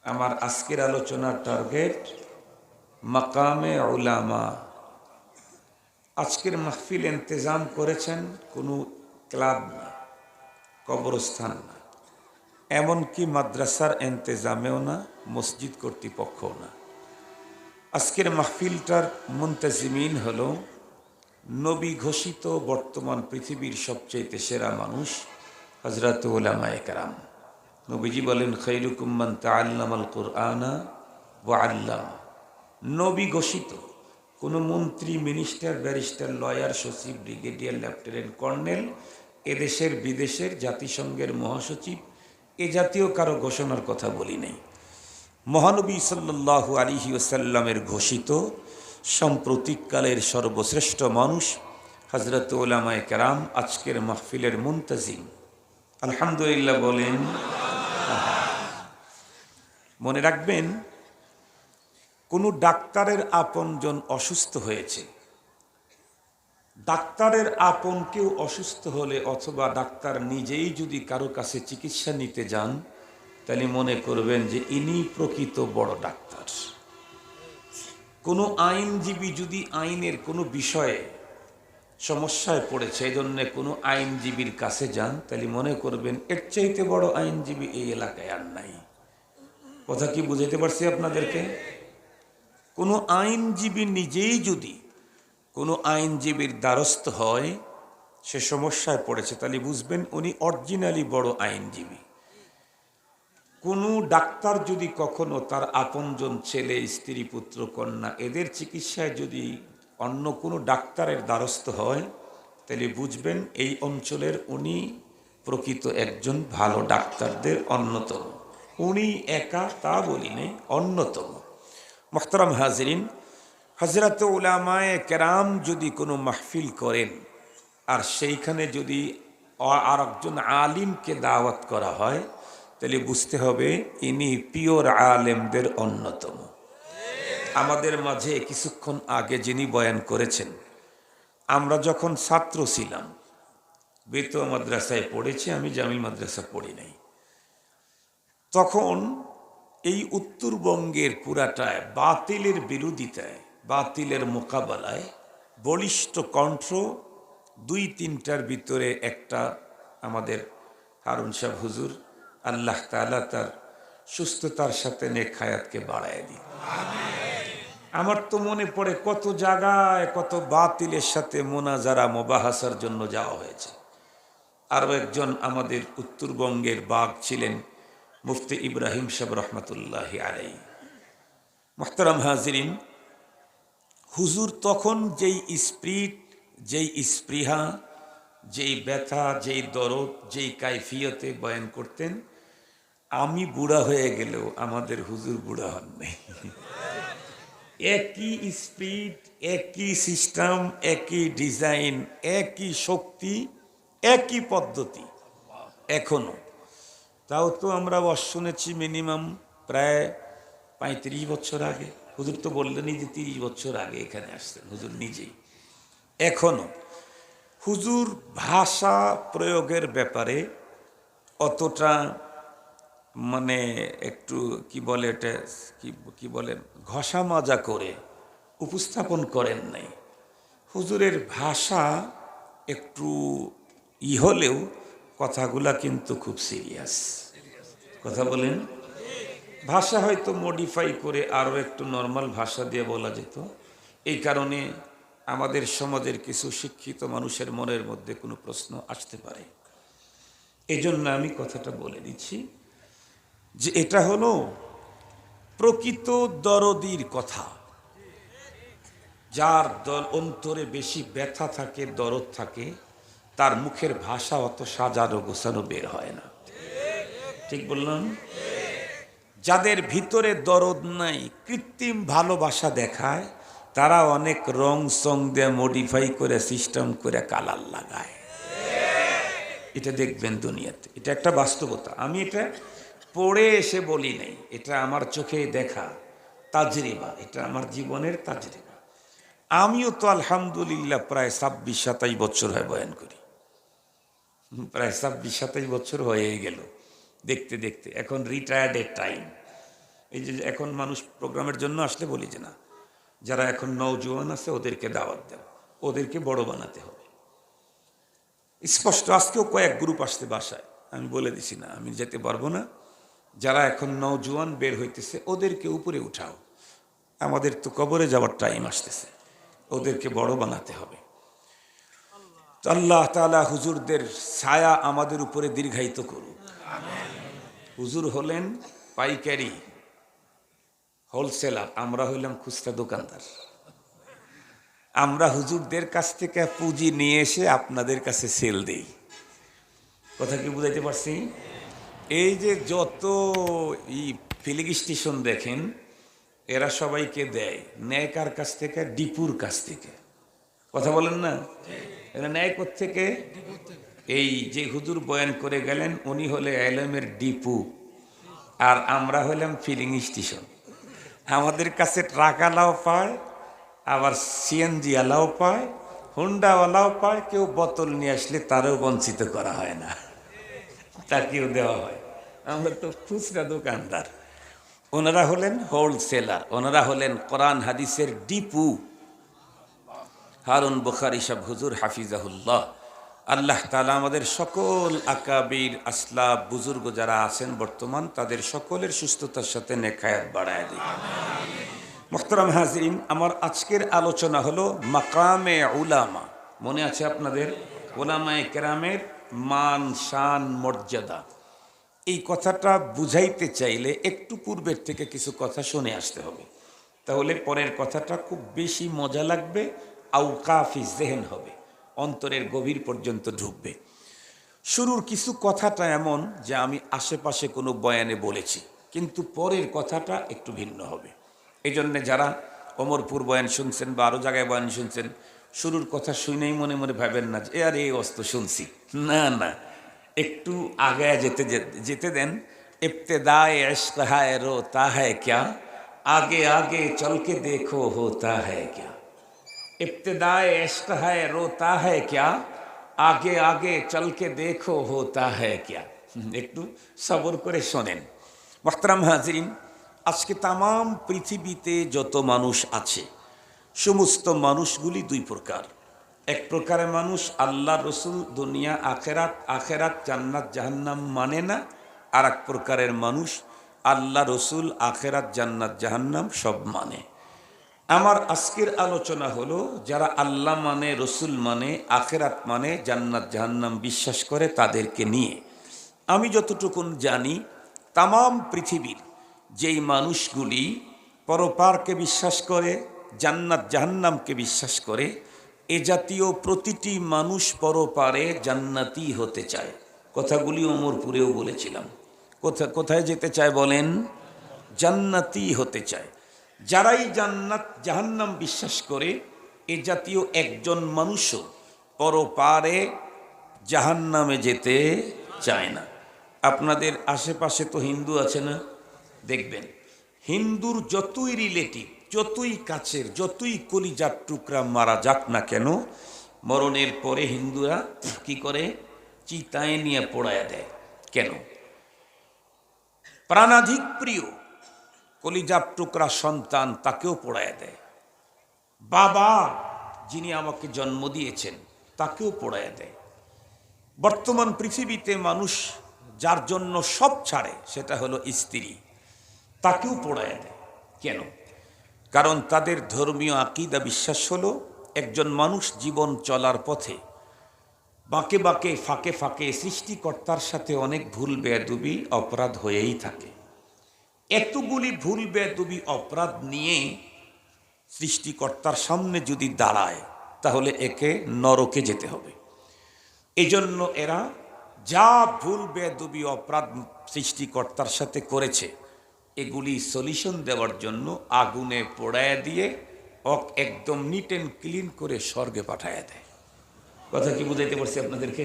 আমার আজকের আলোচনার টার্গেট মাকামে উলামা। আজকের মাহফিল ইন্তেজাম করেছেন কোনো ক্লাব না, কবরস্থান না, এমনকি মাদ্রাসার ইন্তেজামেও না, মসজিদ কর্তৃপক্ষও না। আজকের মাহফিলটার মুন্তাজিমিন হল নবী ঘোষিত বর্তমান পৃথিবীর সবচেয়ে সেরা মানুষ হযরত উলামায়ে কেরাম। নবীজি বলেন, খায়রুকুম মান তাআল্লামাল কুরআনা ওয়া আল্লামা। নবী ঘোষিত কোনো মন্ত্রী, মিনিস্টার, ব্যারিস্টার, লয়ার, সচিব, ব্রিগেডিয়ার, লেফটেন্যান্ট, কর্নেল, এদেশের বিদেশের, জাতিসংঘের মহাসচিব, এ জাতীয় কারো ঘোষণার কথা বলি নাই। মহানবী সাল্লাল্লাহু আলাইহি ওয়াসাল্লামের ঘোষিত সাম্প্রতিককালের সর্বশ্রেষ্ঠ মানুষ হযরত উলামায়ে কেরাম আজকের মাহফিলের মুন্তাজিম। আলহামদুলিল্লাহ বলেন। মনে রাখবেন, কোনো ডাক্তারের আপনজন অসুস্থ হয়েছে, ডাক্তারের আপন কেউ অসুস্থ হলে অথবা ডাক্তার নিজেই যদি কারো কাছে চিকিৎসা নিতে যান, তাহলে মনে করবেন যে ইনি প্রকৃত বড় ডাক্তার। কোনো আইনজীবী যদি আইনের কোনো বিষয়ে সমস্যায় পড়েছে, এই জন্য কোনো আইনজীবীর কাছে যান, তাহলে মনে করবেন এর চাইতে বড় আইনজীবী এই এলাকায় আর নাই। কথা কি বুঝাইতে পারছি আপনাদেরকে? কোনো আইনজীবী নিজেই যদি কোনো আইনজীবীর দ্বারস্থ হয়, সে সমস্যায় পড়েছে, তাহলে বুঝবেন উনি অরিজিনালি বড় আইনজীবী। কোনো ডাক্তার যদি কখনো তার আপনজন ছেলে, স্ত্রী, পুত্র, কন্যা এদের চিকিৎসায় যদি অন্য কোনো ডাক্তারের দ্বারস্থ হয়, তাহলে বুঝবেন এই অঞ্চলের উনি প্রকৃত একজন ভালো ডাক্তারদের অন্যতম। উনি একা তা বলি নেই, অন্যতম। মুহতারাম হাজিরিন, হযরত উলামায়ে কেরাম যদি কোনো মাহফিল করেন আর সেইখানে যদি আর একজন আলিমকে দাওয়াত করা হয়, তাহলে বুঝতে হবে ইনি পিওর আলেমদের অন্যতম। আমাদের মাঝে কিছুক্ষণ আগে যিনি বয়ান করেছেন, আমরা যখন ছাত্র ছিলাম, বেতুয়া মাদ্রাসায় পড়েছি, আমি জামিল মাদ্রাসা পড়ি নাই, তখন এই উত্তরবঙ্গের পুরাটায় বাতিলের বিরোধিতায়, বাতিলের মোকাবেলায় বলিষ্ঠ কণ্ঠ দুই তিনটার ভিতরে একটা আমাদের হারুন সাহেব হুজুর, আল্লাহ তাআলা তার সুস্থতার সাথে নেক হায়াতকে বাড়ায় দিন। আমার তো মনে পড়ে কত জায়গায় কত বাতিলের সাথে মোনাজারা মোবাহাসার জন্য যাওয়া হয়েছে। আরও একজন আমাদের উত্তরবঙ্গের বাগ ছিলেন মুফতি ইব্রাহিম সাহেব রহমতুল্লাহি আলাইহি। মুহতারাম হাজিরিন, হুজুর তখন যেই স্পিরিট, যেই স্পৃহা, যেই ব্যথা, যেই দরদ, যেই কাইফিয়তে বয়ান করতেন, আমি বুড়া হয়ে গেলেও আমাদের হুজুর বুড়া হন নাই। একই স্পিড, একই সিস্টেম, একই ডিজাইন, একই শক্তি, একই পদ্ধতি এখনো। তাও তো আমরা শুনেছি মিনিমাম প্রায় 35 বছর আগে। হুজুর তো বললেনই যে 30 বছর আগে এখানে আসতেন হুজুর নিজেই। এখনো হুজুর ভাষা প্রয়োগের ব্যাপারে অতটা মানে একটু কি বলে এটা, কি বলেন, ঘষা মাজা করে উপস্থাপন করেন নাই। হুজুরের ভাষা একটু হলেও কথাগুলা কিন্তু খুব সিরিয়াস। কথা বলেন, ভাষা হয়তো মডিফাই করে আরও একটু নর্মাল ভাষা দিয়ে বলা যেত। এই কারণে আমাদের সমাজের কিছু শিক্ষিত মানুষের মনের মধ্যে কোনো প্রশ্ন আসতে পারে। এই জন্য আমি কথাটা বলে দিচ্ছি যে এটা হলো প্রকৃত দরদির কথা। যার অন্তরে বেশি ব্যথা থাকে, দরদ থাকে, তার মুখের ভাষা অত সাজানো গোছানো বের হয় না। ঠিক বললাম? যাদের ভিতরে দরদ নাই, কৃত্রিম ভালোবাসা দেখায়, তারা অনেক রং সং দিয়ে মডিফাই করে সিস্টেম করে কালার লাগায়। এটা দেখবেন দুনিয়াতে, এটা একটা বাস্তবতা। আমি এটা পড়ে এসে বলি নাই, এটা আমার চোখে দেখা তাজরিবা, এটা আমার জীবনের তাজরিবা। আমিও তো আলহামদুলিল্লাহ প্রায় 26-27 বছর হয় বয়ান করি, প্রায় 26-27 বছর হয়ে গেল দেখতে দেখতে। এখন রিটায়ার্ডের টাইম, এই যে এখন মানুষ প্রোগ্রামের জন্য আসলে বলি যে না, যারা এখন নওজোয়ান আছে ওদেরকে দাওয়াত দেও, ওদেরকে বড় বানাতে হবে। স্পষ্ট আজকেও কয়েক গ্রুপ আসতে বাসায়, আমি বলে দিছি না, আমি যেতে পারবো না। যারা এখন নওজোয়ান বের হইতেছে ওদেরকে উপরে উঠাও, আমাদের তো কবরে যাওয়ার টাইম আসতেছে, ওদেরকে বড় বানাতে হবে। তো আল্লাহ তাআলা হুজুরদের ছায়া আমাদের উপরে দীর্ঘায়িত করুক। হুজুর হলেন পাইকারি হোলসেলার, আমরা হইলাম খুচরা দোকানদার। আমরা হুজুরদের কাছ থেকে পুঁজি নিয়ে এসে আপনাদের কাছে সেল দেই। কথা কি বুঝাইতে পারছি? এই যে যত ফিলিং স্টেশন দেখেন, এরা সবাইকে দেয়, নেয় কার কাছ থেকে? ডিপুর কাছ থেকে। কথা বলেন না? এরা নেয় কোত্থেকে? এই যে হুজুর বয়ান করে গেলেন উনি হলে এলএমের ডিপু, আর আমরা হলাম ফিলিং স্টেশন। আমাদের কাছে ট্রাকওয়ালাও পায়, আবার সিএনজি ওয়ালাও পায়, হুন্ডাওয়ালাও পায়। কেউ বোতল নিয়ে আসলে তারও বঞ্চিত করা হয় না, তাকেও দেওয়া হয়। আমরা তো খুচরা দোকানদার, ওনারা হলেন হোলসেলার, ওনারা হলেন কোরআন হাদিসের ডিপু। হারুন বুখারী সাহেব হুজুর হাফিজাহুল্লাহ, আল্লাহ তাআলা আমাদের সকল আকাবির আসলাফ বুজুর্গ যারা আছেন বর্তমান, তাদের সকলের সুস্থতার সাথে নেক হায়াত বাড়ায় দিন। মুহতারাম হাজিরিন, আমার আজকের আলোচনা হলো মাকামে উলামা। মনে আছে আপনাদের? উলামায়ে কেরামের মান, শান, মর্যাদা। এই কথাটা বুঝাইতে চাইলে একটু পূর্বের থেকে কিছু কথা শুনে আসতে হবে, তাহলে পরের কথাটা খুব বেশি মজা লাগবে, আওকাফি জেহেন হবে, অন্তরের গভীর পর্যন্ত ঢুকবে। শুরুর কিছু কথাটা এমন যে আমি আশেপাশে কোনো বয়ানে বলেছি, কিন্তু পরের কথাটা একটু ভিন্ন হবে। এই জন্যে যারা অমরপুর বয়ান শুনছেন বা আরও জায়গায় বয়ান শুনছেন, শুরুর কথা শুনেই মনে মনে ভাবেন না যে আর এই অস্ত শুনছি, না না, একটু আগে যেতে দেন। ইব্তিদায়ে ইশক হায় রোতা হ্যায় ক্যা, আগে আগে চলকে দেখো হোতা হ্যায় ক্যা। ইব্তিদায়ে ইশক হায় রোতা হ্যায় ক্যা, আগে আগে চলকে দেখো হোতা হ্যায় ক্যা। একটু সবর করে শোনেন। মুহতারাম হাজিরিন, আজকে তামাম পৃথিবীতে যত মানুষ আছে, সমস্ত মানুষগুলি দুই প্রকার। এক প্রকারের মানুষ আল্লাহ রসুল, দুনিয়া, আখেরাত, আখেরাত জান্নাত জাহান্নাম মানে না। আর এক প্রকারের মানুষ আল্লাহ রসুল, আখেরাত, জান্নাত জাহান্নাম সব মানে। আমার আজকের আলোচনা হলো যারা আল্লাহ মানে, রসুল মানে, আখেরাত মানে, জান্নাত জাহান্নাম বিশ্বাস করে তাদেরকে নিয়ে। আমি যতটুকুন জানি তামাম পৃথিবীর যেই মানুষগুলি পরপারকে বিশ্বাস করে, জান্নাত জাহান্নামকে বিশ্বাস করে, এ জাতীয় প্রতিটি মানুষ পরপারে জান্নাতি হতে চায়। কথাগুলি ওমরপুরেও বলেছিলাম। কোথায় যেতে চায় বলেন? জান্নাতি হতে চায়। যারাই জান্নাত জাহান্নাম বিশ্বাস করে, এ জাতীয় একজন মানুষও পরপারে জাহান্নামে যেতে চায় না। আপনাদের আশেপাশে তো হিন্দু আছে না? দেখবেন হিন্দুর যতই রিলেটিভ, যতই কাছের, যতই কলিজার টুকরা মারা যাক না কেন, মরণের পরে হিন্দুরা কি করে? চিতায় নিয়ে পোড়ায় দেয়। কেন? প্রাণাধিক প্রিয় কলিজার টুকরা সন্তান, তাকেও পোড়ায় দেয়। বাবা যিনি আমাকে জন্ম দিয়েছেন তাকেও পোড়ায় দেয়। বর্তমান পৃথিবীতে মানুষ যার জন্য সব ছাড়ে সেটা হলো স্ত্রী, তাকেও পোড়ায় দেয়। কেন? কারণ তাদের ধর্মীয় আকীদা বিশ্বাস হলো একজন মানুষ জীবন চলার পথে বাঁকে বাঁকে, ফাঁকে ফাঁকে সৃষ্টিকর্তার সাথে অনেক ভুল বেয়াদবি অপরাধ হয়েই থাকে। এতগুলি ভুল বেয়াদবি অপরাধ নিয়ে সৃষ্টিকর্তার সামনে যদি দাঁড়ায়, তাহলে একে নরকে যেতে হবে। এই জন্য এরা যা ভুল বেয়াদবি অপরাধ সৃষ্টিকর্তার সাথে করেছে, এগুলি সলিউশন দেওয়ার জন্য আগুনে পোড়ায় দিয়ে একদম নিট অ্যান্ড ক্লিন করে স্বর্গে পাঠায় দেয়। কথা কি বুঝাইতে পারছি আপনাদেরকে?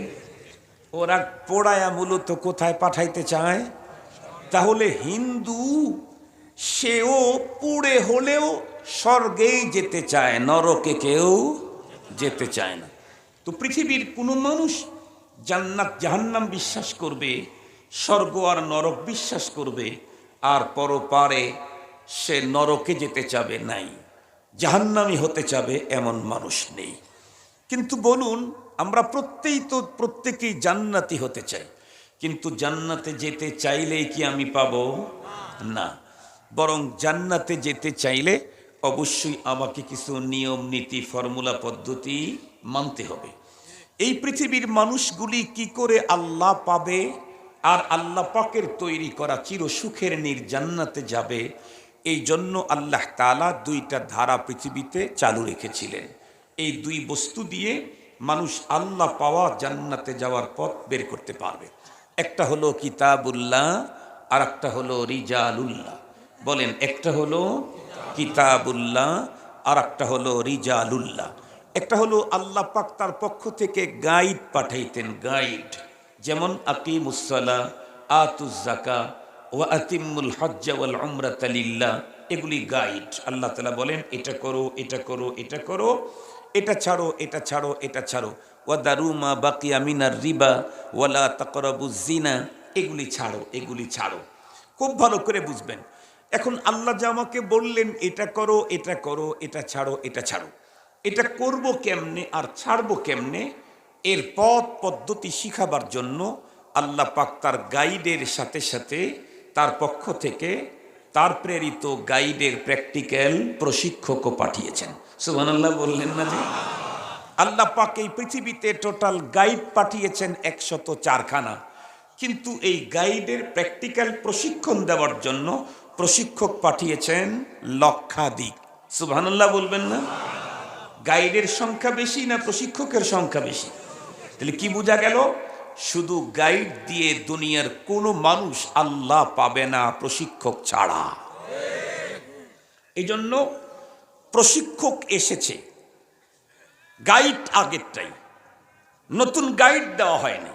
ওরা পোড়ায়া মূলত কোথায় পাঠাইতে চায়? তাহলে হিন্দু সেও পুড়ে হলেও স্বর্গেই যেতে চায়, নরকে কেউ যেতে চায় না। তো পৃথিবীর কোনো মানুষ জান্নাত জাহান্নাম বিশ্বাস করবে, স্বর্গ আর নরক বিশ্বাস করবে, আর পরপারে সে নরকে যেতে চাবে নাই, জাহান্নামী হতে চাবে এমন মানুষ নেই। কিন্তু বলুন, আমরা প্রত্যেকেই জান্নাতি হতে চাই, কিন্তু জান্নাতে যেতে চাইলেই কি আমি পাবো? না, বরং জান্নাতে যেতে চাইলে অবশ্যই আমাকে কিছু নিয়ম নীতি ফর্মুলা পদ্ধতি মানতে হবে। এই পৃথিবীর মানুষগুলি কি করে আল্লাহ পাবে আর আল্লাহ পাকের তৈরি করা চির সুখের জান্নাতে যাবে, এই জন্য আল্লাহ তাআলা দুইটা ধারা পৃথিবীতে চালু রেখেছিলেন। এই দুই বস্তু দিয়ে মানুষ আল্লাহ পাওয়া জান্নাতে যাওয়ার পথ বের করতে পারবে। একটা হলো কিতাবুল্লাহ আর একটা হলো রিজালুল্লাহ। বলেন, একটা হলো কিতাবুল্লাহ আর একটা হলো রিজালুল্লাহ। একটা হলো আল্লাহ পাক তার পক্ষ থেকে গাইড পাঠাইতেন, গাইড, যেমন আকিমুসসালাহ, আতুজ যাকাহ ওয়া আতিম্মুল হজ্জ ওয়াল উমরাতা লিল্লাহ, এগুলি গাইড। আল্লাহ তাআলা বলেন এটা করো, এটা করো, এটা করো, এটা ছাড়ো, এটা ছাড়ো, এটা ছাড়ো, ওয়া দারু মা বাকিয়া মিনার রিবা ওয়ালা তাকরাবুজ জিনা, এগুলি ছাড়ো, এগুলি ছাড়ো। খুব ভালো করে বুঝবেন। এখন আল্লাহ যে আমাকে বললেন এটা করো, এটা করো, এটা ছাড়ো, এটা ছাড়ো, এটা করব কেমনে আর ছাড়বো কেমনে, এর পথ পদ্ধতি শিখাবার জন্য আল্লাহ পাক তার গাইডের সাথে সাথে তার পক্ষ থেকে তার প্রেরিত গাইডের প্র্যাকটিক্যাল প্রশিক্ষকও পাঠিয়েছেন। সুবহানাল্লাহ বললেন না যে? আল্লাহ পাক এই পৃথিবীতে টোটাল গাইড পাঠিয়েছেন 104খানা, কিন্তু এই গাইডের প্র্যাকটিক্যাল প্রশিক্ষণ দেওয়ার জন্য প্রশিক্ষক পাঠিয়েছেন লক্ষাধিক। সুবহানাল্লাহ বলবেন না? গাইডের সংখ্যা বেশি না প্রশিক্ষকের সংখ্যা বেশি? তাহলে কি বোঝা গেল? শুধু গাইড দিয়ে দুনিয়ার কোনো মানুষ আল্লাহ পাবে না প্রশিক্ষক ছাড়া। এই জন্য প্রশিক্ষক এসেছে, গাইড আগেরটাই, নতুন গাইড দেওয়া হয়নি।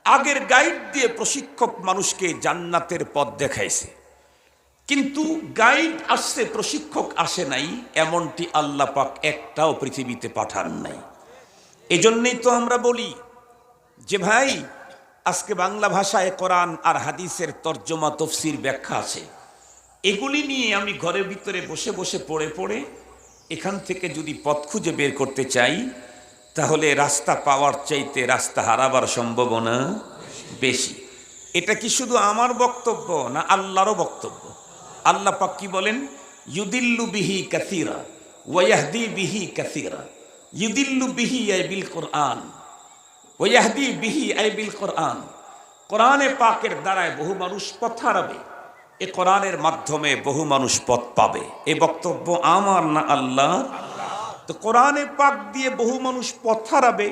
আগের গাইড দিয়ে প্রশিক্ষক মানুষকে জান্নাতের পথ দেখাইছে, কিন্তু গাইড আসছে, প্রশিক্ষক আসে নাই, এমনটি আল্লাহ পাক একটাও পৃথিবীতে পাঠান নাই। এজন্যই তো আমরা বলি যে ভাই, আজকে বাংলা ভাষায় কোরআন আর হাদিসের তর্জমা তফসির ব্যাখ্যা আছে, এগুলি নিয়ে আমি ঘরের ভিতরে বসে বসে পড়ে পড়ে এখান থেকে যদি পথ খুঁজে বের করতে চাই, তাহলে রাস্তা পাওয়ার চাইতে রাস্তা হারাবার সম্ভাবনা বেশি। এটা কি শুধু আমার বক্তব্য না আল্লাহরও বক্তব্য? আল্লাহ পাক কি বলেন? ইউদিল্লু বিহি কাসীরা ওয়া ইয়াহদি বিহি কাসীরা। ইউদিল্লু বিহি আই বিল কোরআন ওয়া ইয়াহদি বিহি আই বিল কোরআন। কোরআনে পাকের দ্বারায় বহু মানুষ পথ হারাবে, এ কোরআনের মাধ্যমে বহু মানুষ পথ পাবে। এ বক্তব্য আমার না আল্লাহ? তো কোরআনে পাক দিয়ে বহু মানুষ পথ হারাবে,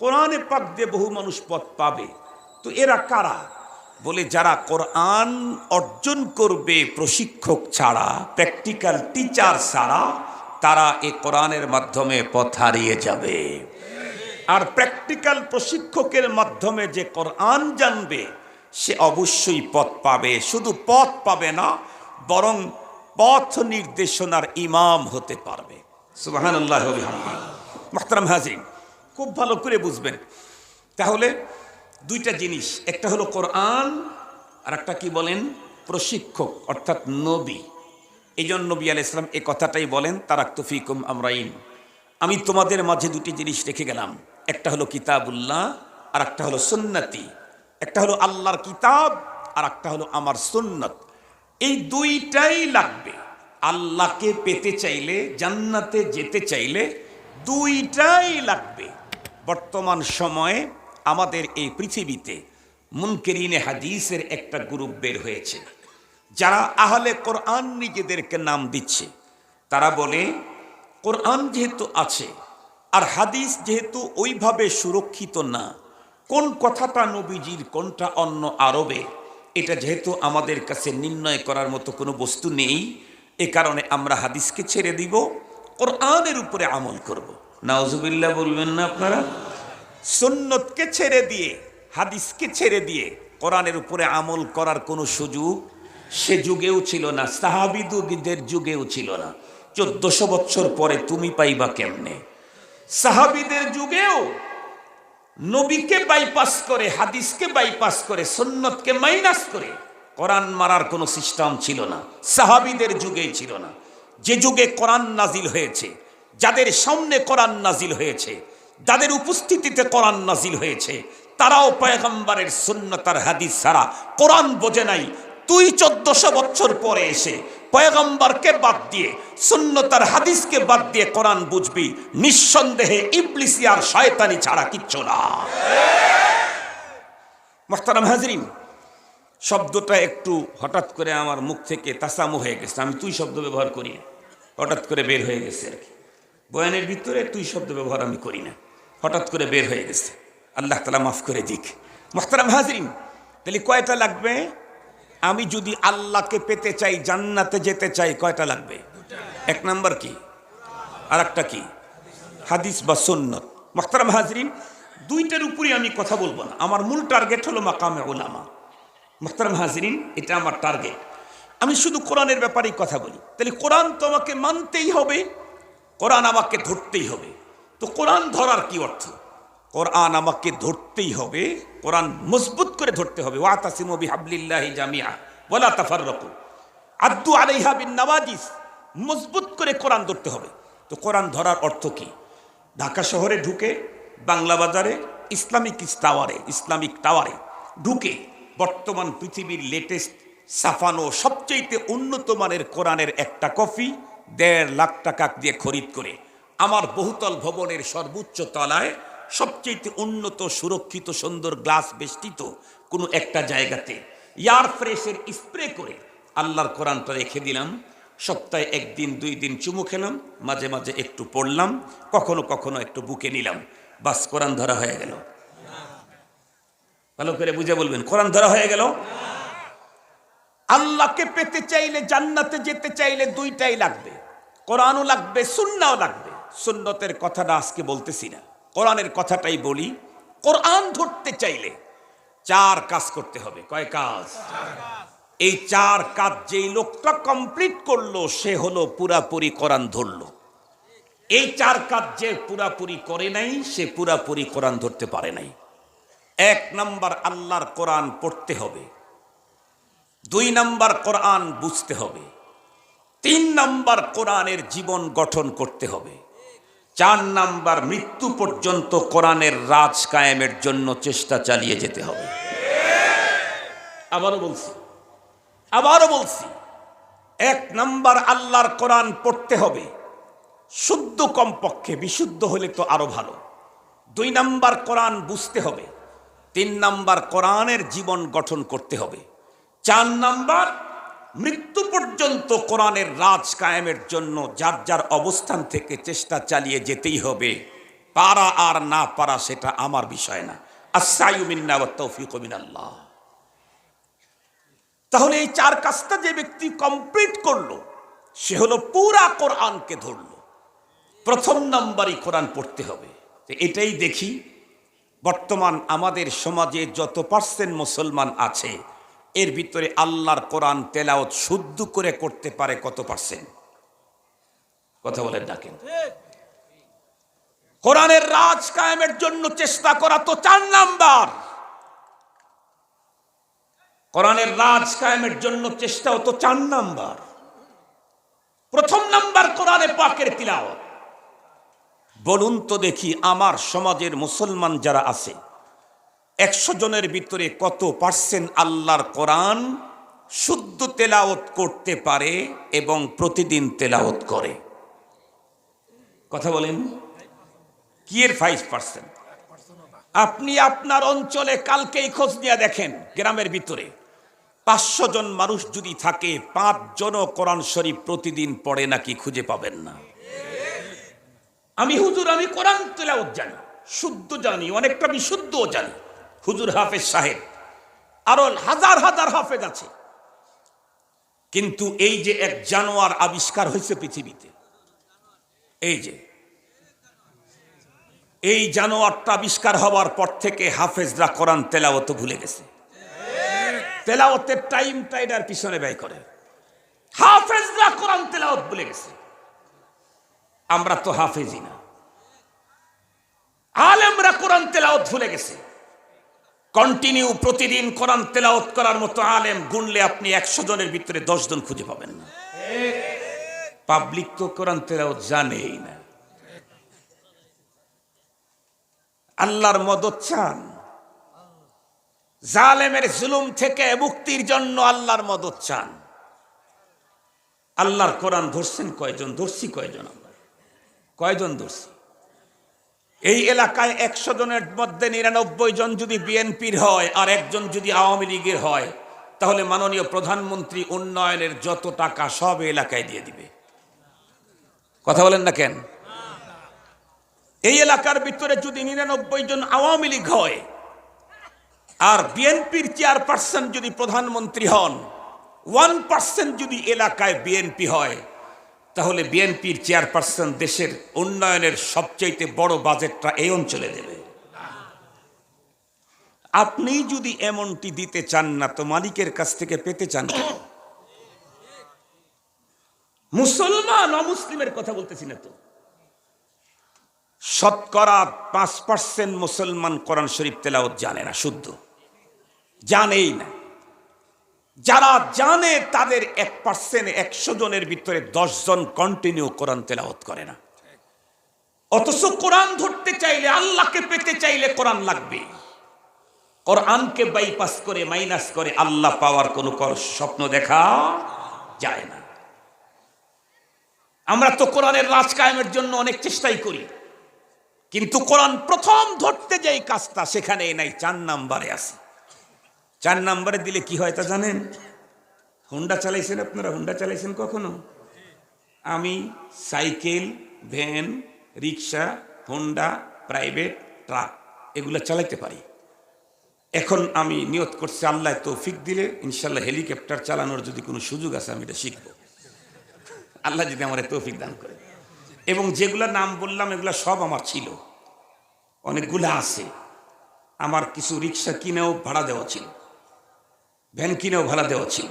কোরআনে পাক দিয়ে বহু মানুষ পথ পাবে। তো এরা কারা? বলে যারা কোরআন অর্জন করবে প্রশিক্ষক ছাড়া, প্র্যাকটিক্যাল টিচার ছাড়া, তারা এ কোরআনের মাধ্যমে পথ হারিয়ে যাবে। আর প্র্যাকটিক্যাল প্রশিক্ষকের মাধ্যমে যে কোরআন জানবে সে অবশ্যই পথ পাবে। শুধু পথ পাবে না, বরং পথ নির্দেশনার ইমাম হতে পারবে। সুবহানাল্লাহ ওয়া বিহামদিহি। মুহতারাম হাজিরিন, খুব ভালো করে বুঝবেন। তাহলে দুইটা জিনিস, একটা হলো কোরআন আর একটা কি বলেন? প্রশিক্ষক, অর্থাৎ নবী। এই জন্য নবী আলাইহিস সালাম এই কথাটাই বলেন, তারাকতু ফিকুম আমরাইন, আমি তোমাদের মাঝে দুটি জিনিস রেখে গেলাম, একটা হলো কিতাবুল্লাহ আর একটা হলো সুন্নতি। একটা হলো আল্লাহর কিতাব আর একটা হলো আমার সুন্নত। এই দুইটাই লাগবে। আল্লাহকে পেতে চাইলে, জান্নাতে যেতে চাইলে দুইটাই লাগবে। বর্তমান সময়ে আমাদের এই পৃথিবীতে মুনকিরিনে হাদিসের একটা গ্রুপ বের হয়েছে, যারা আহলে কোরআন নিজেদেরকে নাম দিচ্ছে। তারা বলে কোরআন যেহেতু আছে আর হাদিস যেহেতু ওইভাবে সুরক্ষিত না, কোন কথাটা নবীজির কোনটা অন্য আরবে, এটা যেহেতু আমাদের কাছে নির্ণয় করার মতো কোনো বস্তু নেই, এ কারণে আমরা হাদিসকে ছেড়ে দিব, কোরআনের উপরে আমল করব। নাউজুবিল্লাহ বলবেন না আপনারা? সুন্নতকে ছেড়ে দিয়ে, হাদিসকে ছেড়ে দিয়ে কোরআনের উপরে আমল করার কোনো সুযোগ সে যুগেও ছিল না, সাহাবীদের যুগেও ছিল না। 1400 বছর পরে তুমি পাইবা কেমনে? সাহাবীদের যুগেও নবীকে বাইপাস করে, হাদিসকে বাইপাস করে, সুন্নতকে মাইনাস করে কোরআন মারার কোনো সিস্টেম ছিল না, সাহাবীদের যুগেই ছিল না। যে যুগে কোরআন নাজিল হয়েছে, যাদের সামনে কোরআন নাজিল হয়েছে, যাদের উপস্থিতিতে কোরআন নাজিল হয়েছে, তারাও পয়গম্বরের সুন্নাত আর হাদিস ছাড়া কোরআন বোঝে নাই। তুই 1400 বছর পরে এসে পয়গম্বরকে বাদ দিয়ে, সুন্নাত আর হাদিসকে বাদ দিয়ে কোরআন বুঝবি, নিঃসন্দেহে ইবলিসি আর শয়তানি ছাড়া কিচ্ছু না। মুহতারাম হাজরিন, শব্দটা একটু হঠাৎ করে আমার মুখ থেকে তাসামু হয়ে গেছে। আমি তুই শব্দ ব্যবহার করি না, হঠাৎ করে বের হয়ে গেছে আর কি। বয়ানের ভিতরে তুই শব্দ ব্যবহার আমি করি না, হঠাৎ করে বের হয়ে গেছে। আল্লাহ তাআলা মাফ করে দিক। মুহতারাম হাজরিন, তাহলে কয়টা লাগবে? আমি যদি আল্লাহকে পেতে চাই, জান্নাতে যেতে চাই, কয়টা লাগবে? এক নাম্বার কি, আর একটা কি? হাদিস বা সুন্নাত। মুহতারাম হাজরিন, দুইটার উপরে আমি কথা বলবো না। আমার মূল টার্গেট হলো মাকামে উলামা। মুহতারাম হাজরিন, এটা আমার টার্গেট। আমি শুধু কোরআনের ব্যাপারেই কথা বলি। তাহলে কোরআন তো আমাকে মানতেই হবে, কোরআন আমাকে ধরতেই হবে। তো কোরআন ধরার কি অর্থ? কোরআন আমাকে ধরতেই হবে, কোরআন মজবুত করে ধরতে হবে। ওয়াতাসিমু বিহাবলিল্লাহি জামিআ ওয়ালা তাফাররাকু আদ্দু আলাইহা বিন্নাওয়াজিস। মজবুত করে কোরআন ধরতে হবে। তো কোরআন ধরার অর্থ কি? ঢাকা শহরে ঢুকে, বাংলা বাজারে ইসলামিক টাওয়ারে ঢুকে বর্তমান পৃথিবীর লেটেস্ট সাফানো সবচেয়ে উন্নত মানের কোরআনের একটা কপি 1.5 লাখ টাকা দিয়ে খরিদ করে আমার বহুতল ভবনের সর্বোচ্চ তলায় সবচেয়ে উন্নত, সুরক্ষিত, সুন্দর গ্লাস বেষ্টিত কোনো একটা জায়গাতে এয়ার ফ্রেশের স্প্রে করে আল্লাহর কোরআনটা রেখে দিলাম। সপ্তাহে 1 দিন 2 দিন চুমু খেলাম, মাঝে মাঝে একটু পড়লাম, কখনো কখনো একটু বুকে নিলাম, বাস কোরআন ধরা হয়ে গেল। ভালো করে বুঝে বলবেন, কোরআন ধরা হয়ে গেল। আল্লাহকে পেতে চাইলে, জান্নাতে যেতে চাইলে দুইটাই লাগবে, কোরআনও লাগবে, সুন্নাহও লাগবে। সুন্নতের কথাটা আজকে বলতেছি না, কোরআনের কথাটাই বলি। কোরআন ধরতে চাইলে 4 কাজ করতে হবে। কয় কাজ? এই 4 কাজ যেই লোকটা কমপ্লিট করলো সে হলো পুরাপুরি কোরআন ধরলো। এই 4 কাজ যে পুরাপুরি করে নাই সে পুরাপুরি কোরআন ধরতে পারে নাই। 1 নাম্বার, আল্লাহর কোরআন পড়তে হবে। 2 নাম্বার, কোরআন বুঝতে হবে। 3 নাম্বার, কোরআনের জীবন গঠন করতে হবে। 4 নাম্বার, মৃত্যু পর্যন্ত কোরআনের রাজ কায়েমের জন্য চেষ্টা চালিয়ে যেতে হবে। আবারও বলছি 1 নাম্বার, আল্লাহর কোরআন পড়তে হবে, শুদ্ধ, কমপক্ষে বিশুদ্ধ হলে তো আরো ভালো। 2 নাম্বার, কোরআন বুঝতে হবে। 3 নাম্বার, কোরআনের জীবন গঠন করতে হবে। 4 নাম্বার, মৃত্যু পর্যন্ত কোরআনের রাজ কায়েমের জন্য যার যার অবস্থান থেকে চেষ্টা চালিয়ে যেতেই হবে। পারা আর না পারা সেটা আমার বিষয় না। আস-সাইয়ু মিন্না ওয়াত তাওফীকু মিনাল্লাহ। তাহলে এই 4 কাজটা যে ব্যক্তি কমপ্লিট করলো সে হলো পুরা কোরআনকে ধরলো। 1ম নাম্বারই কোরআন পড়তে হবে। এটাই দেখি বর্তমান আমাদের সমাজে যত পার্সেন্ট মুসলমান আছে এর ভিতরে আল্লাহর কোরআন তেলাওয়াত শুদ্ধ করে করতে পারে কত পার্সেন্ট? কথা বলেন না কেন? কোরআনের রাজ কায়েমের জন্য চেষ্টা করা তো 4 নাম্বার। কোরআনের রাজ কায়েমের জন্য চেষ্টাও তো 4 নাম্বার। 1ম নাম্বার, কোরআনে পাকের তিলাওয়াত। বলুন তো দেখি, আমার সমাজের মুসলমান যারা আছে 100 জনের ভিতরে কত পার্সেন্ট আল্লাহর কোরআন শুদ্ধ তেলাওয়াত করতে পারে এবং প্রতিদিন তেলাওয়াত করে? কথা বলেন। কি এর 5%? আপনি আপনার অঞ্চলে কালকেই খোঁজ নিয়ে দেখেন, গ্রামের ভিতরে 500 জন মানুষ যদি থাকে 5 জনও কোরআন শরীফ প্রতিদিন পড়ে নাকি খুঁজে পাবেন না। আমি কোরআন তেলাওয়াত জানি, শুদ্ধ জানি, অনেকটা বিশুদ্ধও জানি। হুজুর হাফেজ সাহেব, আরো হাজার হাজার হাফেজ আছে। কিন্তু এই যে এক জানোয়ার আবিষ্কার হয়েছে পৃথিবীতে, এই জানোয়ারটা আবিষ্কার হওয়ার পর থেকে হাফেজরা কোরআন তেলাওয়াত ভুলে গেছে। তেলাওয়াতের টাইমটা এটার পিছনে ব্যয় করে। হাফেজরা কোরআন তেলাওয়াত ভুলে গেছে। আমরা তো হাফেজই না, আলেমরা কোরআন তেলাওয়াত ভুলে গেছে। কন্টিনিউ প্রতিদিন কোরআন তেলাওয়াত করার মতো আলেম গুনলে আপনি 100 জনের ভিতরে 10 জন খুঁজে পাবেন না। পাবলিক তো কোরআন তেলাওয়াত জানেই না। আল্লাহর মদদ চান, জালেমের জুলুম থেকে মুক্তির জন্য আল্লাহর মদদ চান। আল্লাহর কোরআন ধরছেন কয়জন? ধরছি কয়জন? আমরা কয়জন ধরছি? এই এলাকায় 100 জনের মধ্যে 99 জন যদি বিএনপির হয় আর একজন যদি আওয়ামী লীগের হয়, তাহলে মাননীয় প্রধানমন্ত্রী উন্নয়নের যত টাকা সব এলাকায় দিয়ে দিবে। কথা বলেন না কেন? এই এলাকার ভিতরে যদি 99 জন আওয়ামী লীগ হয় আর বিএনপির চেয়ারপারসন যদি প্রধানমন্ত্রী হন, 1% যদি এলাকায় বিএনপি হয়, তাহলে বিএনপির চেয়ারপারসন দেশের উন্নয়নের সবচেয়ে বড় বাজেটটা এই অঞ্চলে দেবে। আপনি যদি এমনটি দিতে চান না, তো মালিকের কাছ থেকে পেতে চান। মুসলমান অমুসলিমের কথা বলতেছি না তো, শতকরা 5% মুসলমান কোরআন শরীফ তেলাওয়াত জানে না, শুদ্ধ জানেই না। যারা জানে তাদের 1%, 100 জনের ভিতরে 10 জন কন্টিনিউ কোরআন তেলাওয়াত করে না। অথচ কোরআন ধরতে চাইলে, আল্লাহকে পেতে চাইলে কোরআন লাগবে। কোরআনকে বাইপাস করে, মাইনাস করে আল্লাহ পাওয়ার কোনো স্বপ্ন দেখা যায় না। আমরা তো কোরআনের রাজ কায়েমের জন্য অনেক চেষ্টাই করি, কিন্তু কোরআন প্রথম ধরতে যাই কাজটা সেখানে নাই, 4 নম্বরে আছে। 4 নম্বরে দিলে কি হয় তা জানেন? হুন্ডা চালাইছেন আপনারা? হুন্ডা চালাইছেন কখনো? আমি সাইকেল, ভ্যান, রিক্সা, হুন্ডা, প্রাইভেট, ট্রাক এগুলো চালাইতে পারি। এখন আমি নিয়ত করছি, আল্লাহ তৌফিক দিলে ইনশাল্লাহ হেলিকপ্টার চালানোর যদি কোনো সুযোগ আছে আমি এটা শিখব, আল্লাহ যদি আমার তৌফিক দান করে। এবং যেগুলা নাম বললাম এগুলা সব আমার ছিল, অনেকগুলা আছে। আমার কিছু রিক্সা কিনেও ভাড়া দেওয়া ছিল, ভ্যান কিনেও ভাড়া দেওয়া ছিল,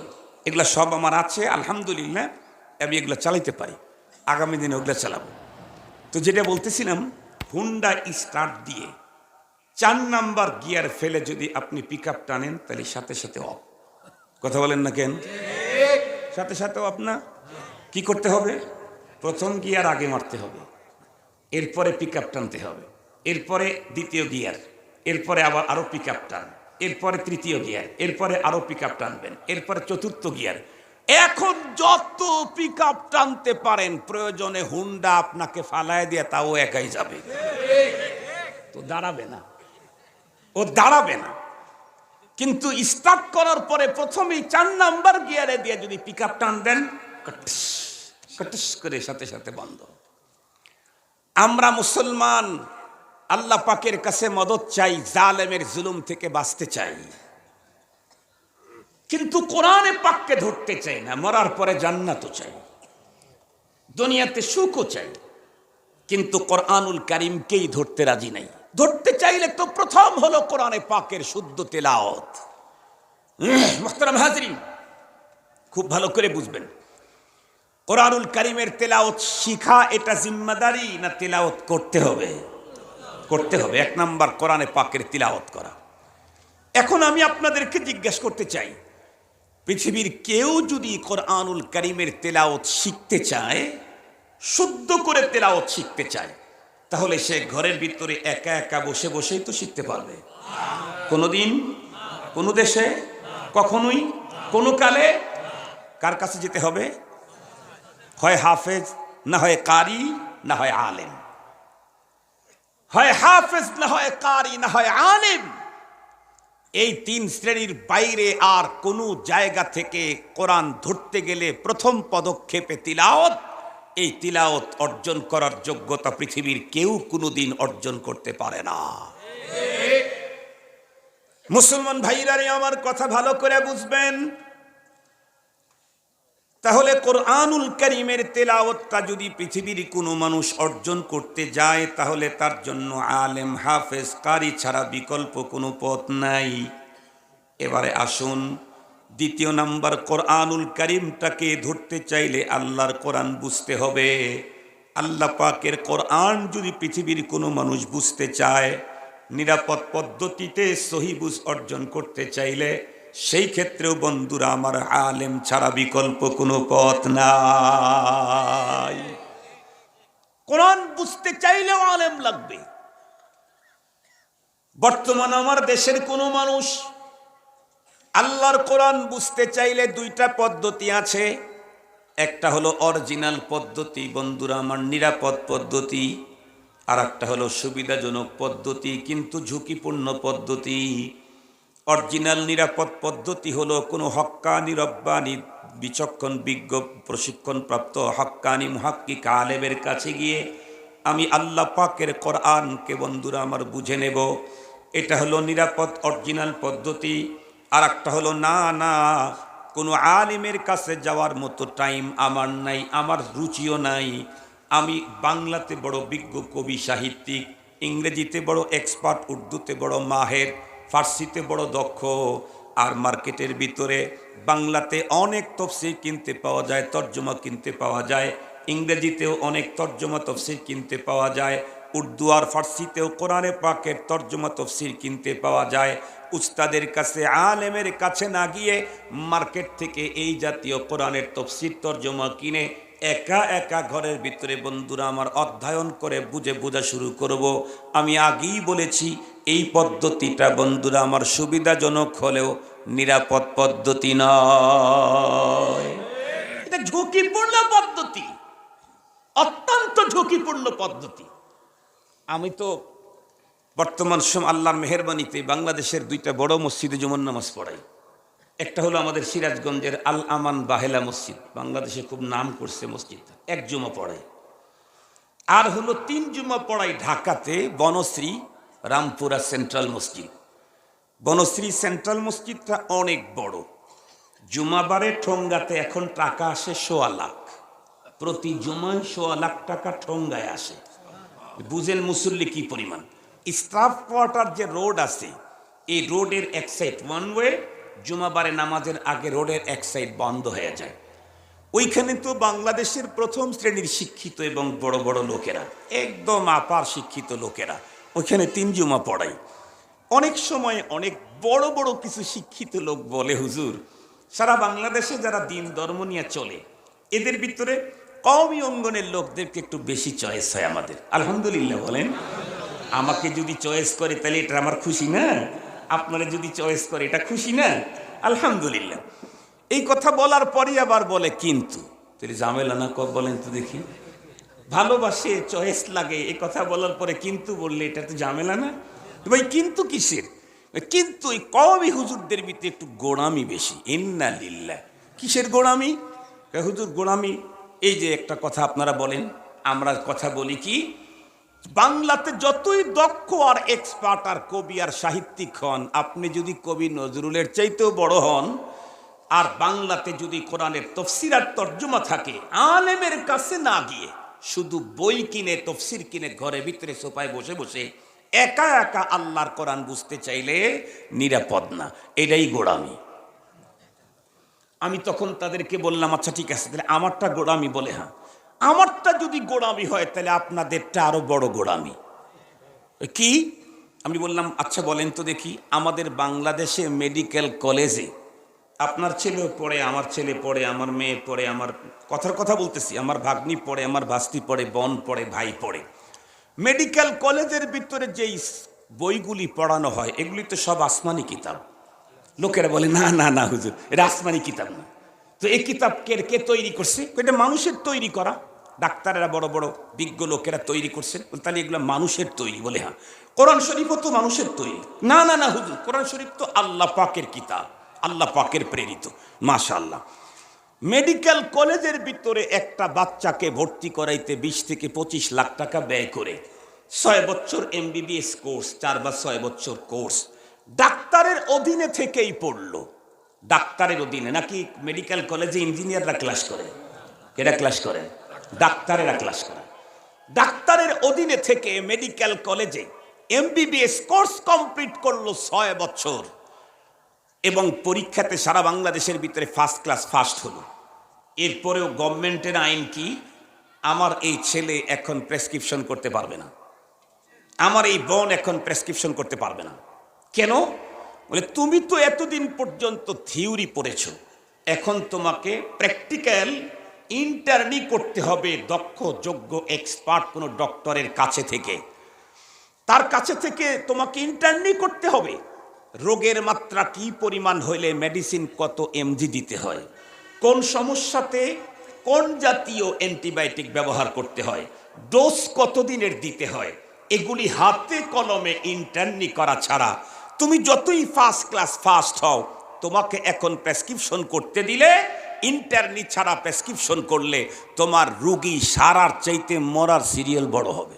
এগুলা সব আমার আছে আলহামদুলিল্লাহ। আমি এগুলো চালাইতে পারি, আগামী দিনে ওগুলো চালাবো। তো যেটা বলতেছিলাম, হুন্ডা স্টার্ট দিয়ে 4 নাম্বার গিয়ার ফেলে যদি আপনি পিক আপ টানেন, তাহলে সাথে সাথে অফ। কথা বলেন না কেন? সাথে সাথে অফ না? কি করতে হবে? প্রথম গিয়ার আগে মারতে হবে, এরপরে পিক আপ টানতে হবে, এরপরে দ্বিতীয় গিয়ার, এরপরে আবার আরো পিক আপ টান, এরপরে তৃতীয় গিয়ার, এরপরে আরো পিক আপ টানবেন, এরপরে চতুর্থ গিয়ার। এখন যত পিক আপ টানতে পারেন, প্রয়োজনে হুন্ডা আপনাকে ফালায় দিয়ে তাও একাই যাবে, তো দাঁড়াবে না, ও দাঁড়াবে না। কিন্তু স্টার্ট করার পরে প্রথমেই 4 নাম্বার গিয়ারে দিয়ে যদি পিক আপ টান দেন, কটস করে সাথে সাথে বন্ধ। আমরা মুসলমান আল্লাহ পাকের কাছে মদদ চাই, জালেমের জুলুম থেকে বাঁচতে চাই, কিন্তু কোরআনে পাককে ধরতে চাই না। মরার পরে জান্নাতও চাই, দুনিয়াতে সুখও চাই, কিন্তু কোরআনুল কারীমকেই ধরতে রাজি নাই। ধরতে চাইলে তো প্রথম হলো কোরআনে পাকের শুদ্ধ তেলাওয়াত। মুহতারাম হাজরিন, খুব ভালো করে বুঝবেন, কোরআনুল কারীমের তেলাওয়াত শিখা এটা জিম্মাদারি না তেলাওয়াত করতে হবে? করতে হবে। 1 নাম্বার কোরআনে পাকের তিলাওয়াত করা। এখন আমি আপনাদেরকে জিজ্ঞাসা করতে চাই, পৃথিবীর কেউ যদি কোরআনুল কারীমের তেলাওয়াত শিখতে চায়, শুদ্ধ করে তেলাওয়াত শিখতে চায়, তাহলে সে ঘরের ভিতরে একা একা বসে বসেই তো শিখতে পারবে? কোনোদিন, কোনো দেশে, কখনোই, কোনো কালে কার কাছে যেতে হবে? হয় হাফেজ, না হয় কারি, না হয় আলেম। হয় হাফেজ, না হয় কারি, না হয় আলেম। এই 3 শ্রেণীর বাইরে আর কোনো জায়গা থেকে কোরআন ধরতে গেলে প্রথম পদক্ষেপে তিলাওয়াত। এই তিলাওয়াত অর্জন করার যোগ্যতা পৃথিবীর কেউ কোনোদিন অর্জন করতে পারে না। মুসলমান ভাইরা আমার কথা ভালো করে বুঝবেন। তাহলে কোরআনুল কারীমের তেলাওয়াতটা যদি পৃথিবীর কোনো মানুষ অর্জন করতে যায়, তাহলে তার জন্য আলেম, হাফেজ, কারি ছাড়া বিকল্প কোনো পথ নাই। এবারে আসুন, 2 নাম্বার, কোরআনুল কারীমটাকে ধরতে চাইলে আল্লাহর কোরআন বুঝতে হবে। আল্লাহ পাকের কোরআন যদি পৃথিবীর কোনো মানুষ বুঝতে চায়, নিরাপদ পদ্ধতিতে সহি বুঝ অর্জন করতে চাইলে সেই ক্ষেত্রেও বন্ধুরা আমার আলেম ছাড়া বিকল্প কোনো পথ নাই। কোরআন বুঝতে চাইলেও আলেম লাগবে। বর্তমান আমার দেশের কোনো মানুষ আল্লাহর কোরআন বুঝতে চাইলে দুইটা পদ্ধতি আছে। একটা হলো অরিজিনাল পদ্ধতি বন্ধুরা আমার, নিরাপদ পদ্ধতি, আর একটা হলো সুবিধাজনক পদ্ধতি কিন্তু ঝুঁকিপূর্ণ পদ্ধতি। অরিজিনাল নিরাপদ পদ্ধতি হলো কোনো হক্কানি রব্বানি বিচক্ষণ বিজ্ঞ প্রশিক্ষণপ্রাপ্ত হক্কানি মুহাক্কিক আলেমের কাছে গিয়ে আমি আল্লাহ পাকের কোরআনকে বন্ধুরা আমার বুঝে নেব, এটা হলো নিরাপদ অরিজিনাল পদ্ধতি। আর একটা হলো না না, কোনো আলিমের কাছে যাওয়ার মতো টাইম আমার নাই, আমার রুচিও নাই। আমি বাংলাতে বড় বিজ্ঞ কবি সাহিত্যিক, ইংরেজিতে বড় এক্সপার্ট, উর্দুতে বড় মাহের, ফার্সিতে বড় দক্ষ, আর মার্কেটের ভিতরে বাংলাতে অনেক তফসির কিনতে পাওয়া যায়, তর্জমা কিনতে পাওয়া যায়, ইংরেজিতেও অনেক তর্জমা তফসির কিনতে পাওয়া যায়, উর্দু আর ফার্সিতেও কোরআনে পাকের তর্জমা তফসির কিনতে পাওয়া যায়। উস্তাদের কাছে আলেমের কাছে না গিয়ে মার্কেট থেকে এই জাতীয় কোরআনের তফসির তর্জমা কিনে একা একা ঘরের ভিতরে বন্ধুরা আমার অধ্যয়ন করে বুঝে বোঝা শুরু করব। আমি আগেই বলেছি এই পদ্ধতিটা বন্ধুরা আমার সুবিধাজনক হলেও নিরাপদ পদ্ধতি নয়, এটা ঝুঁকিপূর্ণ পদ্ধতি, অত্যন্ত ঝুঁকিপূর্ণ পদ্ধতি। আমি তো বর্তমান সময় আল্লাহর মেহেরবানিতে বাংলাদেশের দুইটা বড় মসজিদে জুমার নামাজ পড়াই। একটা হলো আমাদের সিরাজগঞ্জের আল আমান বাহেলা মসজিদ, বাংলাদেশে খুব নাম করছে মসজিদটা, এক জুমা পড়াই। আর হলো 3 জুমা পড়াই ঢাকাতে বনশ্রী রামপুরা সেন্ট্রাল মসজিদ। বনশ্রী সেন্ট্রাল মসজিদটা অনেক বড়। জুমাবারে ঠোঙ্গাতে এখন টাকা আসে 1.25 লাখ, প্রতি জুমায় 1.25 লাখ টাকা ঠোঙ্গায় আসে। বুঝেন মুসল্লি কি পরিমাণ। স্টাফ কোয়ার্টার যে রোড আছে, এই রোডের এক সাইড ওয়ান ওয়ে, জুমাবারে নামাজের আগে রোডের এক সাইড বন্ধ হয়ে যায়। ওইখানে তো বাংলাদেশের প্রথম শ্রেণীর শিক্ষিত এবং বড় বড় লোকেরা, একদম আপার শিক্ষিত লোকেরা ওইখানে 3 জুমা পড়াই। অনেক সময় অনেক বড় বড় কিছু শিক্ষিত লোক বলে, হুজুর সারা বাংলাদেশে যারা দিন ধর্ম নিয়ে চলে এদের ভিতরে কওমি অঙ্গনের লোকদেরকে একটু বেশি চয়েস হয় আমাদের। আলহামদুলিল্লাহ বলেন। আমাকে যদি চয়েস করে তাহলে এটা আমার খুশি না? আপনারা যদি চয়েস করে এটা খুশি না? আলহামদুলিল্লাহ। এই কথা বলার পরই আবার বলে কিন্তু, তাহলে ঝামেলা না কর বলেন তো দেখি। ভালোবাসে, চয়েস লাগে, এই কথা বলার পরে কিন্তু বললে এটা তো ঝামেলা না? ভাই কিন্তু কিসের? কিন্তু এই কওমি হুজুরদের ভিতরে একটু গোড়ামি বেশি। ইন্না লিল্লাহ। কিসের গোড়ামি? হুজুর গোড়ামি এই যে একটা কথা আপনারা বলেন, আমরা কথা বলি কি, বাংলাতে যতই দক্ষ আর এক্সপার্ট আর কবি আর সাহিত্যিক হন, আপনি যদি কবি নজরুলের চাইতেও বড় হন, আর বাংলাতে যদি কোরআনের তফসির আর তর্জমা থাকে, আলেমের কাছে না গিয়ে শুধু বই কিনে তফসির কিনে ঘরের ভিতরে সোফায় বসে বসে একা একা আল্লাহর কোরআন বুঝতে চাইলে নিরাপদ না, এটাই গোড়ামি। আমি তখন তাদেরকে বললাম, আচ্ছা ঠিক আছে, তাহলে আমারটা গোড়ামি? বলে হ্যাঁ। আমারটা যদি গোড়ামি হয় তাহলে আপনাদেরটা আরো বড় গোড়ামি। কি? আমি বললাম আচ্ছা বলেন তো দেখি, আমাদের বাংলাদেশে মেডিকেল কলেজে আপনার ছেলেও পড়ে, আমার ছেলে পড়ে, আমার মেয়ে পড়ে, আমার কথার কথা বলতেছি, আমার ভাগ্নি পড়ে, আমার ভাস্তি পড়ে, বোন পড়ে, ভাই পড়ে। মেডিকেল কলেজের ভিতরে যেই বইগুলি পড়ানো হয় এগুলি তো সব আসমানি কিতাব। লোকেরা বলে না না না হুজুর, এটা আসমানি কিতাব না। তো এই কিতাব কে তৈরি করছে? এটা মানুষের তৈরি করা, ডাক্তারেরা বড় বড় বিজ্ঞ লোকেরা তৈরি করছেন। তাহলে এগুলো মানুষের তৈরি? বলে হ্যাঁ। কোরআন শরীফও তো মানুষের তৈরি? না না না হুজুর, কোরআন শরীফ তো আল্লাহ পাকের কিতাব, আল্লাহ পাকের প্রেরিত। মাশাআল্লাহ। মেডিকেল কলেজের ভিতরে একটা বাচ্চাকে ভর্তি করাইতে 20 থেকে 25 লাখ টাকা ব্যয় করে 6 বছর MBBS কোর্স, 4 বা 6 বছর কোর্স ডাক্তারের অধীনে থেকেই পড়লো। ডাক্তারের অধীনে নাকি মেডিকেল কলেজে ইঞ্জিনিয়াররা ক্লাস করে? কেরা ক্লাস করে? ডাক্তারেরা ক্লাস করে। ডাক্তারের অধীনে থেকে মেডিকেল কলেজে MBBS কোর্স কমপ্লিট করলো 6 বছর, এবং পরীক্ষাতে সারা বাংলাদেশের ভিতরে ফার্স্ট ক্লাস ফার্স্ট হলো। এরপরেও গভর্নমেন্টের আইন কি, আমার এই ছেলে এখন প্রেসক্রিপশন করতে পারবে না, আমার এই বোন এখন প্রেসক্রিপশন করতে পারবে না। কেন? বলে তুমি তো এতদিন পর্যন্ত থিওরি পড়েছো, এখন তোমাকে প্র্যাকটিক্যাল ইন্টার্নি করতে হবে দক্ষ যোগ্য এক্সপার্ট কোনো ডক্টরের কাছে থেকে, তার কাছে থেকে তোমাকে ইন্টার্নি করতে হবে। রোগের মাত্রা কি পরিমাণ হইলে মেডিসিন কত এমজি দিতে হয়, কোন সমস্যাতে কোন জাতীয় অ্যান্টিবায়োটিক ব্যবহার করতে হয়, ডোজ কতদিনের দিতে হয়, এগুলি হাতে কলমে ইন্টার্নি করা ছাড়া তুমি যতই ফার্স্ট ক্লাস ফার্স্ট হও, তোমাকে এখন প্রেসক্রিপশন করতে দিলে, ইন্টার্নি ছাড়া প্রেসক্রিপশন করলে তোমার রুগী সারার চাইতে মরার সিরিয়াল বড় হবে।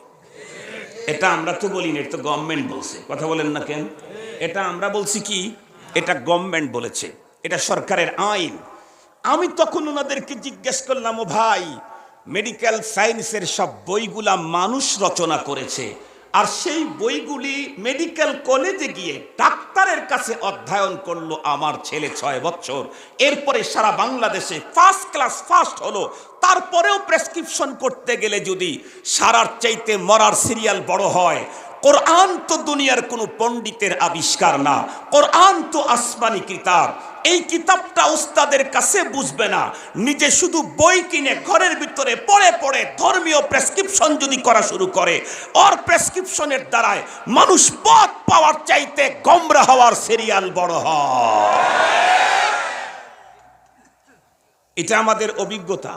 এটা আমরা তো বলি না, এটা তো গভর্নমেন্ট বলছে। কথা বলেন না কেন? এটা আমরা বলছি কি? এটা গভর্নমেন্ট বলেছে, এটা সরকারের আইন। আমি তখন ওনাদেরকে জিজ্ঞেস করলাম, ও ভাই, মেডিকেল সায়েন্সের সব বইগুলা মানুষ রচনা করেছে, আর সেই বইগুলি মেডিকেল কলেজে গিয়ে ডাক্তারের কাছে অধ্যয়ন করলো আমার ছেলে 6 বছর, এরপরে সারা বাংলাদেশে ফার্স্ট ক্লাস ফার্স্ট হলো, তারপরেও প্রেসক্রিপশন করতে গেলে যদি সারার চাইতে মরার সিরিয়াল বড় হয়। কোরআন তো দুনিয়ার কোনো পণ্ডিতের আবিষ্কার না, কোরআন তো আসমানি কিতাব। এই কিতাবটা উস্তাদের কাছে বুঝবে না, নিজে শুধু বই কিনে ঘরের ভিতরে পড়ে পড়ে ধর্মীয় প্রেসক্রিপশন যদি করা শুরু করে, ওর প্রেসক্রিপশনের দ্বারায় মানুষ পথ পাওয়ার চাইতে গোমরা হওয়ার সিরিয়াল বড় হয়। এটা আমাদের অভিজ্ঞতা,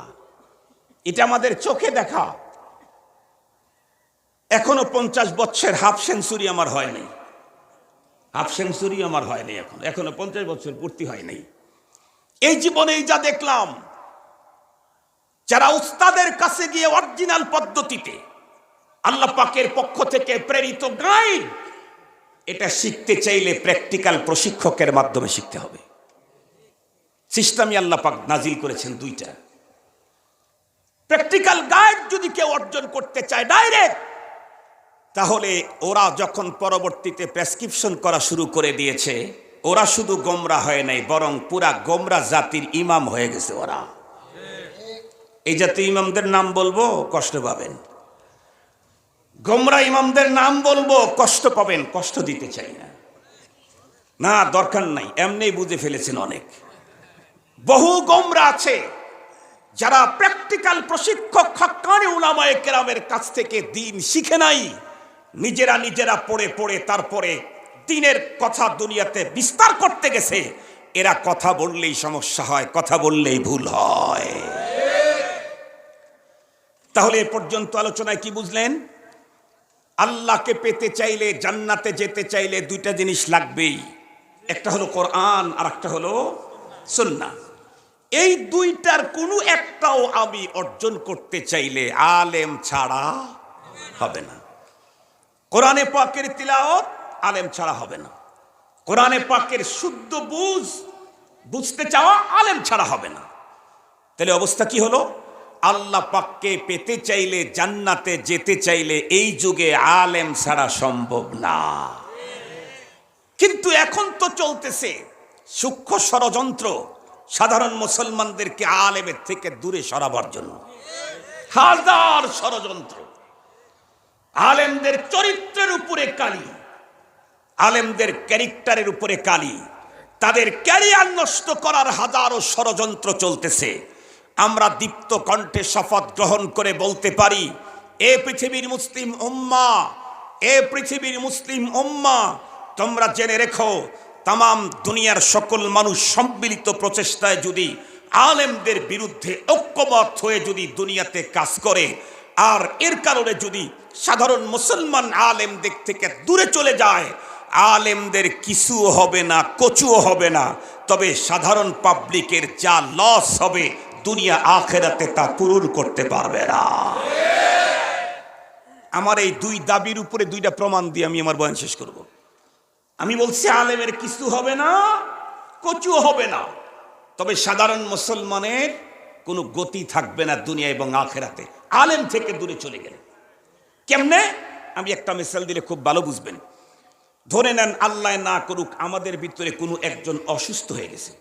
এটা আমাদের চোখে দেখা। এখনো 50 বছর হাফ সেঞ্চুরি আমার হয়নি, হাফ সেঞ্চুরি আমার হয়নি, এখনো 50 বছর পূর্তি হয়নি। এই জীবনেই যা দেখলাম, যারা উস্তাদের কাছে গিয়ে অরিজিনাল পদ্ধতিতে আল্লাহ পাকের পক্ষ থেকে প্রেরিত গাইড, এটা শিখতে চাইলে প্র্যাকটিক্যাল প্রশিক্ষকের মাধ্যমে শিখতে হবে। সিস্টেমই আল্লাহ পাক নাজিল করেছেন 2টা। প্র্যাকটিক্যাল গাইড যদি কেউ অর্জন করতে চায় ডাইরেক্ট, তাহলে ওরা যখন পরবর্তীতে প্রেসক্রিপশন করা শুরু করে দিয়েছে, ওরা শুধু গোমরা হয় নাই, বরং পুরা গোমরা জাতির ইমাম হয়ে গেছে ওরা। এই জাতীয় ইমামদের নাম বলবো, কষ্ট পাবেন। গোমরা ইমামদের নাম বলবো, কষ্ট পাবেন। কষ্ট দিতে চাই না, না দরকার নাই, এমনি বুঝে ফেলেছেন অনেক। বহু গোমরা আছে যারা প্র্যাকটিক্যাল প্রশিক্ষক হাক্কানি উলামায়ে কেরামের কাছ থেকে দিন শিখে নাই, নিজেরা পড়ে পড়ে তারপরে দিনের কথা দুনিয়াতে বিস্তার করতে গেছে। এরা কথা বললেই সমস্যা হয়, কথা বললেই ভুল হয়। তাহলে এ পর্যন্ত আলোচনায় কি বুঝলেন? আল্লাহকে পেতে চাইলে, জান্নাতে যেতে চাইলে 2টা জিনিস লাগবেই, একটা হলো কোরআন আর একটা হলো সুন্নাহ। এই 2টার কোনো একটাও আমি অর্জন করতে চাইলে আলেম ছাড়া হবে না। কোরআনে পাকের তিলাওয়াত আলেম ছাড়া হবে না, কোরআনে পাকের শুদ্ধ বুঝতে চাওয়া আলেম ছাড়া হবে না। তাহলে অবস্থা কি হলো? আল্লাহ পাককে পেতে চাইলে, জান্নাতে যেতে চাইলে এই যুগে আলেম ছাড়া সম্ভব না। কিন্তু এখন তো চলতেছে সূক্ষ্ম ষড়যন্ত্র সাধারণ মুসলমানদেরকে আলেমের থেকে দূরে সরাবার জন্য। হাজার ষড়যন্ত্র, আলেমদের চরিত্রের উপরে কালি, আলেমদের ক্যারেক্টারের উপরে কালি, তাদের ক্যারিয়ার নষ্ট করার হাজারো ষড়যন্ত্র চলতেছে। আমরা দীপ্ত কণ্ঠে শপথ গ্রহণ করে বলতে পারি, এ পৃথিবীর মুসলিম উম্মাহ, এ পৃথিবীর মুসলিম উম্মাহ, তোমরা জেনে রেখো, তামাম দুনিয়ার সকল মানুষ সম্মিলিত প্রচেষ্টায় যদি আলেমদের বিরুদ্ধে ঐক্যবদ্ধ হয়ে যদি দুনিয়াতে কাজ করে, আর এর কারণে যদি সাধারণ মুসলমান আলেমদের থেকে দূরে চলে যায়, আলেমদের কিছুও হবে না, কচুও হবে না, তবে সাধারণ পাবলিকের যা লস হবে দুনিয়া আখেরাতে তা পূরণ করতে পারবে না। আমার এই 2 দাবির উপরে 2টা প্রমাণ দিয়ে আমি আমার বয়ান শেষ করব। আমি বলছি আলেমের কিছু হবে না, কচুও হবে না, তবে সাধারণ মুসলমানের কোনো গতি থাকবে না দুনিয়া এবং আখেরাতে আলেম থেকে দূরে চলে গেলে। কেমনে? আমি একটা মিসাল দিলে খুব ভালো বুঝবেন। ধরে নেন, আল্লাহ না করুক, আমাদের ভিতরে কোনো একজন অসুস্থ হয়ে গেছে,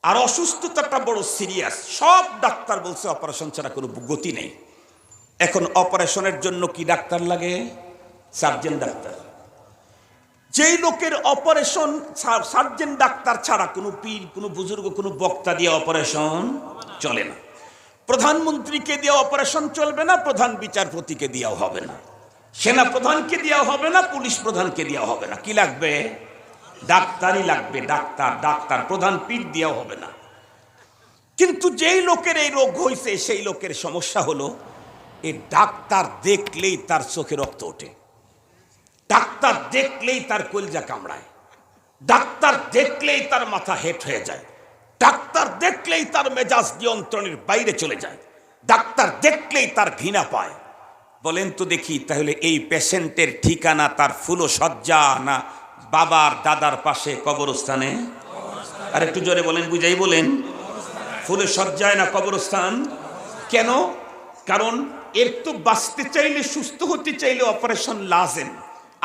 আর অসুস্থতাটা বড় সিরিয়াস, সব ডাক্তার বলছে অপারেশন ছাড়া কোনো গতি নেই। এখন অপারেশনের জন্য কি ডাক্তার লাগে? Surgeon doctor. যেই লোকের অপারেশন সার্জেন ডাক্তার ছাড়া কোনো পীর, কোনো বুজুর্গ, কোনো বক্তা দিয়ে অপারেশন চলে না। প্রধানমন্ত্রীকে দিয়ে অপারেশন চলবে না, প্রধান বিচারপতিকে দেওয়া হবে না, সেনা প্রধানকে দেওয়া হবে না, পুলিশ প্রধানকে দেওয়া হবে না। কি লাগবে? ডাক্তারই লাগবে। ডাক্তার, ডাক্তার প্রধান পীর দেওয়া হবে না। কিন্তু যেই লোকের এই রোগ হয়েছে সেই লোকের সমস্যা হলো এই ডাক্তার দেখলেই তার চোখে রক্ত ওঠে, ডাক্তার দেখলেই তার কলজা কামড়ায়, ডাক্তার দেখলেই তার মাথা হেট হয়ে যায়, ডাক্তার দেখলেই তার মেজাজ নিয়ন্ত্রণের বাইরে চলে যায়, ডাক্তার দেখলেই তার ঘৃণা পায়। বলেন তো দেখি, তাহলে এই পেশেন্টের ঠিকানা তার ফুলো সজ্জা না বাবার দাদার পাশে কবরস্থানে? আর একটু জোরে বলেন, বুঝাই বলেন। ফুলে সজ্জায় না কবরস্থান? কেন? কারণ এর তো বাঁচতে চাইলে, সুস্থ হতে চাইলে অপারেশন লাজেম।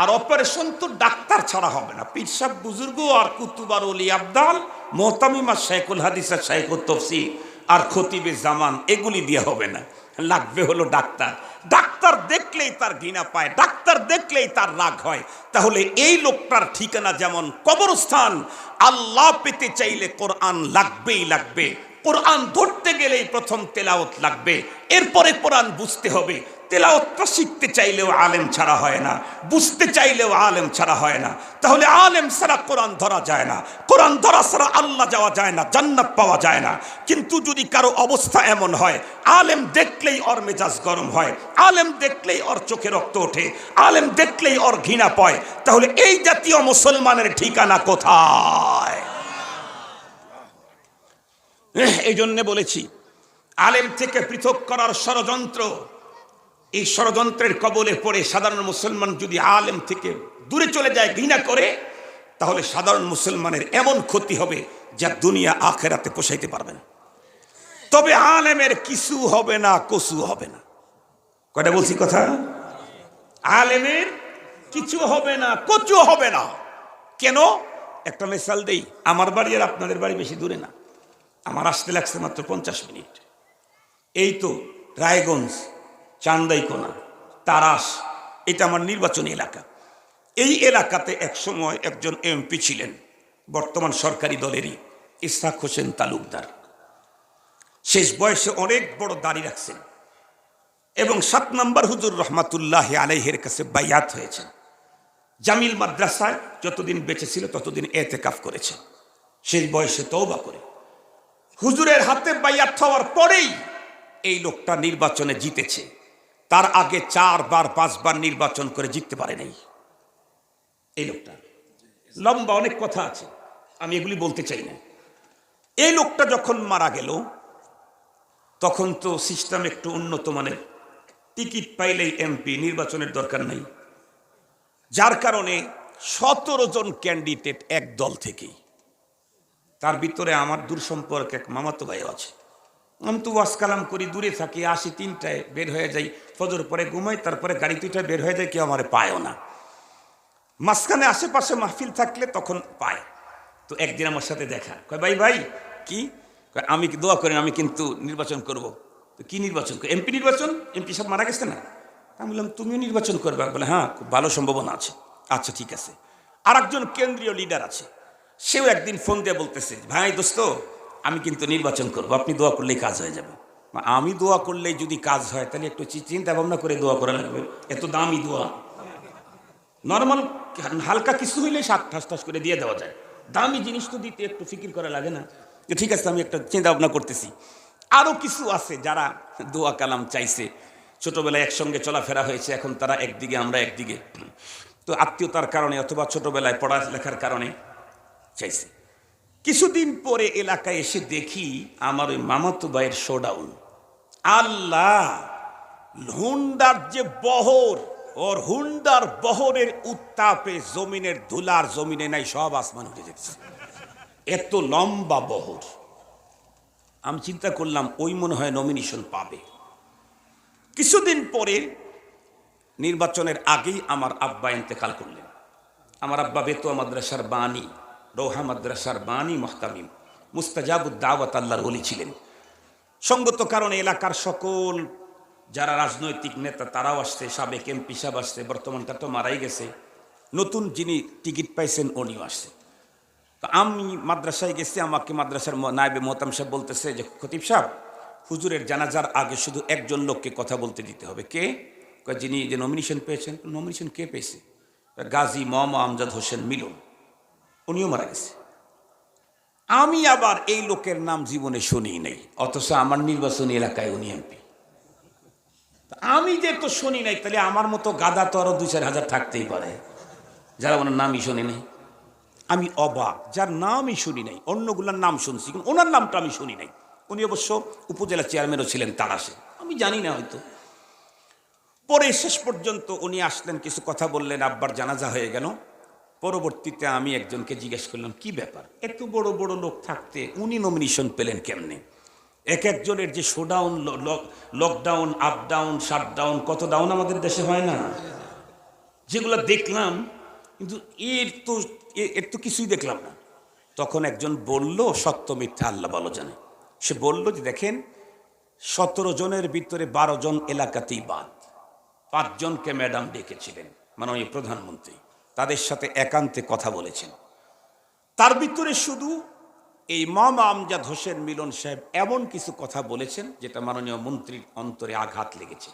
আর অপারেশন তো ডাক্তার ছাড়া হবে না। পীর সাহেব, বুজুর্গ আর কুতুব আর ওলি আবদাল, মোহতামিম আর শাইখুল হাদিস আর শাইখুত তাফসীর আর খতিবে জামান, এগুলি দিয়ে হবে না। লাগবে হলো ডাক্তার। ডাক্তার দেখলেই তার ঘৃণা পায়, ডাক্তার দেখলেই তার রাগ হয়। তাহলে এই লোকটার ঠিকানা যেমন কবরস্থান, আল্লাহ পেতে চাইলে কোরআন লাগবেই লাগবে। কোরআন ধরতে গেলেই প্রথম তেলাওয়াত লাগবে, এরপরে কোরআন বুঝতে হবে। তেলাওয়াতটা শিখতে চাইলেও আলেম ছাড়া হয় না, বুঝতে চাইলেও আলেম ছাড়া হয় না। তাহলে আলেম ছাড়া কোরআন ধরা যায় না, কোরআন ধরা ছাড়া আল্লাহ যাওয়া যায় না, জান্নাত পাওয়া যায় না। কিন্তু যদি কারো অবস্থা এমন হয়, আলেম দেখলেই ওর মেজাজ গরম হয়, আলেম দেখলেই ওর চোখে রক্ত ওঠে, আলেম দেখলেই ওর ঘৃণা পায়, তাহলে এই জাতীয় মুসলমানের ঠিকানা কোথায়? এই জন্যে বলেছি, আলেম থেকে পৃথক করার ষড়যন্ত্র, এই ষড়যন্ত্রের কবলে পড়ে সাধারণ মুসলমান যদি আলেম থেকে দূরে চলে যায়, ঘৃণা করে, তাহলে সাধারণ মুসলমানের এমন ক্ষতি হবে যা দুনিয়া আখেরাতে পোষাইতে পারবে না। তবে আলেমের কিছু হবে না, কসু হবে না। কয়টা বলছি কথা? আলেমের কিছু হবে না, কচু হবে না। কেন? একটা মিসাল দেই। আমার বাড়ি আর আপনাদের বাড়ি বেশি দূরে না, আমার আসতে লাগছে মাত্র 50 মিনিট। এই তো রায়গঞ্জ, চান্দাইকোনা, তারাস, এটা আমার নির্বাচনী এলাকা। এই এলাকাতে এক সময় একজন এমপি ছিলেন, বর্তমান সরকারি দলেরই, ইসহাক হোসেন তালুকদার। শেষ বয়সে অনেক বড় দাড়ি রাখছেন এবং 7 নম্বর হুজুর রহমাতুল্লাহ আলাইহির কাছে বাইয়াত হয়েছেন। জামিল মাদ্রাসায় যতদিন বেঁচে ছিল ততদিন এতেকাফ করেছে, শেষ বয়সে তওবা করে। হুজুরের হাতে বাইয়াত হওয়ার পরেই এই লোকটা নির্বাচনে জিতেছে। তার আগে 4 বার 5 বার নির্বাচন করে জিততে পারে নাই এই লোকটা। লম্বা অনেক কথা আছে, আমি এগুলি বলতে চাই না। এই লোকটা যখন মারা গেল, তখন তো সিস্টেম একটু উন্নত মানের, টিকিট পাইলেই এমপি, নির্বাচনের দরকার নাই। যার কারণে 17 জন ক্যান্ডিডেট এক দল থেকেই। তার ভিতরে আমার দূর সম্পর্ক এক মামাতো ভাইও আছে। আমি তো ওয়াজ কালাম করি, দূরে থাকি, আসি 3টায়, বের হয়ে যাই, ফজর পরে ঘুমাই, তারপরে গাড়ি 2টায় বের হয়ে যায়, কেউ আমার পায়ও না। মাঝখানে আশেপাশে মাহফিল থাকলে তখন পায়। তো একদিন আমার সাথে দেখা, কয় ভাই ভাই কি? আমি দোয়া করেন, আমি কিন্তু নির্বাচন করব। তো কি নির্বাচন? এমপি নির্বাচন। এমপি সব মারা গেছে না? আমি বললাম তুমিও নির্বাচন করবে? বলে হ্যাঁ, খুব ভালো সম্ভাবনা আছে। আচ্ছা ঠিক আছে। আর একজন কেন্দ্রীয় লিডার আছে, সেও একদিন ফোন দিয়ে বলতেছে, ভাই দোস্ত আমি কিন্তু নির্বাচন করবো, আপনি দোয়া করলেই কাজ হয়ে যাবে। আমি দোয়া করলেই যদি কাজ হয় তাহলে একটু চিন্তা ভাবনা করে দোয়া করা লাগবে, এত দামি দোয়া। নর্মাল হালকা কিছু হইলে ঠাস করে দিয়ে দেওয়া যায়, দামি জিনিস তো দিতে একটু ফিকির করা লাগে না? ঠিক আছে, আমি একটা চিন্তা ভাবনা করতেছি। আরও কিছু আছে যারা দোয়া কালাম চাইছে, ছোটবেলায় একসঙ্গে চলাফেরা হয়েছে, এখন তারা একদিকে আমরা একদিকে, তো আত্মীয়তার কারণে অথবা ছোটবেলায় পড়ালেখার কারণে চাইছে। কিছুদিন পরে এলাকায় এসে দেখি আমার ওই মামাতো ভাইয়ের শোডাউন। আল্লাহ, হুন্ডার যে বহর, ওর হুন্ডার বহরের উত্তাপে জমিনের ধুলার জমিনে নাই, সব আসমান উঠে যাচ্ছে, এত লম্বা বহর। আমি চিন্তা করলাম ওই মনে হয় নমিনেশন পাবে। কিছুদিন পরে নির্বাচনের আগেই আমার আব্বা ইন্তেকাল করলেন। আমার আব্বা বেতুয়া মাদ্রাসার বাণী, রোহা মাদ্রাসার বাণী, মুহতামিম, মুস্তাজাবুদ দাওয়াত, আল্লাহর ওলি ছিলেন। সঙ্গত কারণে এলাকার সকল যারা রাজনৈতিক নেতা তারাও আসছে, সাবেক এমপি সাহেব আসছে, বর্তমানটা তো মারাই গেছে, নতুন যিনি টিকিট পাইছেন উনিও আসছে। তো আমি মাদ্রাসায় গেছি, আমাকে মাদ্রাসার নায়েবে মোহতাম সাহেব বলতেছে যে খতিব সাহেব, হুজুরের জানাজার আগে শুধু একজন লোককে কথা বলতে দিতে হবে। কে? যিনি যে নমিনেশন পেয়েছেন। নমিনেশন কে পেয়েছে? গাজী মোহাম্মদ আমজাদ হোসেন মিলন, উনিও মারা গেছে। আমি আবার এই লোকের নাম জীবনে শুনি নাই, অথচ আমার নির্বাচনী এলাকায় উনি এমপি। আমি যে তো শুনি নাই, তাহলে আমার মতো গাদা তো আরো 2-4 হাজার থাকতেই পারে যারা ওনার নামই শুনি নাই। আমি অবাক, যার নামই শুনি নাই, অন্যগুলোর নাম শুনছি কিন্তু ওনার নামটা আমি শুনি নাই। উনি অবশ্য উপজেলা চেয়ারম্যানও ছিলেন তারাশে, আমি জানি না হয়তো। পরে শেষ পর্যন্ত উনি আসলেন, কিছু কথা বললেন, আব্বার জানাজা হয়ে গেল। পরবর্তীতে আমি একজনকে জিজ্ঞেস করলাম, কি ব্যাপার, এত বড় বড় লোক থাকতে উনি নমিনেশন পেলেন কেমনে? এক একজনের যে showdown, lockdown, up down, shutdown, কত ডাউন আমাদের দেশে হয় না, যেগুলো দেখলাম, কিন্তু এর তো কিছুই দেখলাম না। তখন একজন বলল, সত্য মিথ্যা আল্লাহ ভালো জানে, সে বলল যে দেখেন, 17 জনের ভিতরে 12 জন এলাকাতেই বাদ, 5 জনকে ম্যাডাম ডেকেছিলেন মাননীয় প্রধানমন্ত্রী, তাদের সাথে একান্তে কথা বলেছেন। তার ভিতরে শুধু এই মামা আমজাদ হোসেন মিলন সাহেব এমন কিছু কথা বলেছেন যেটা মাননীয় মন্ত্রীর অন্তরে আঘাত লেগেছে,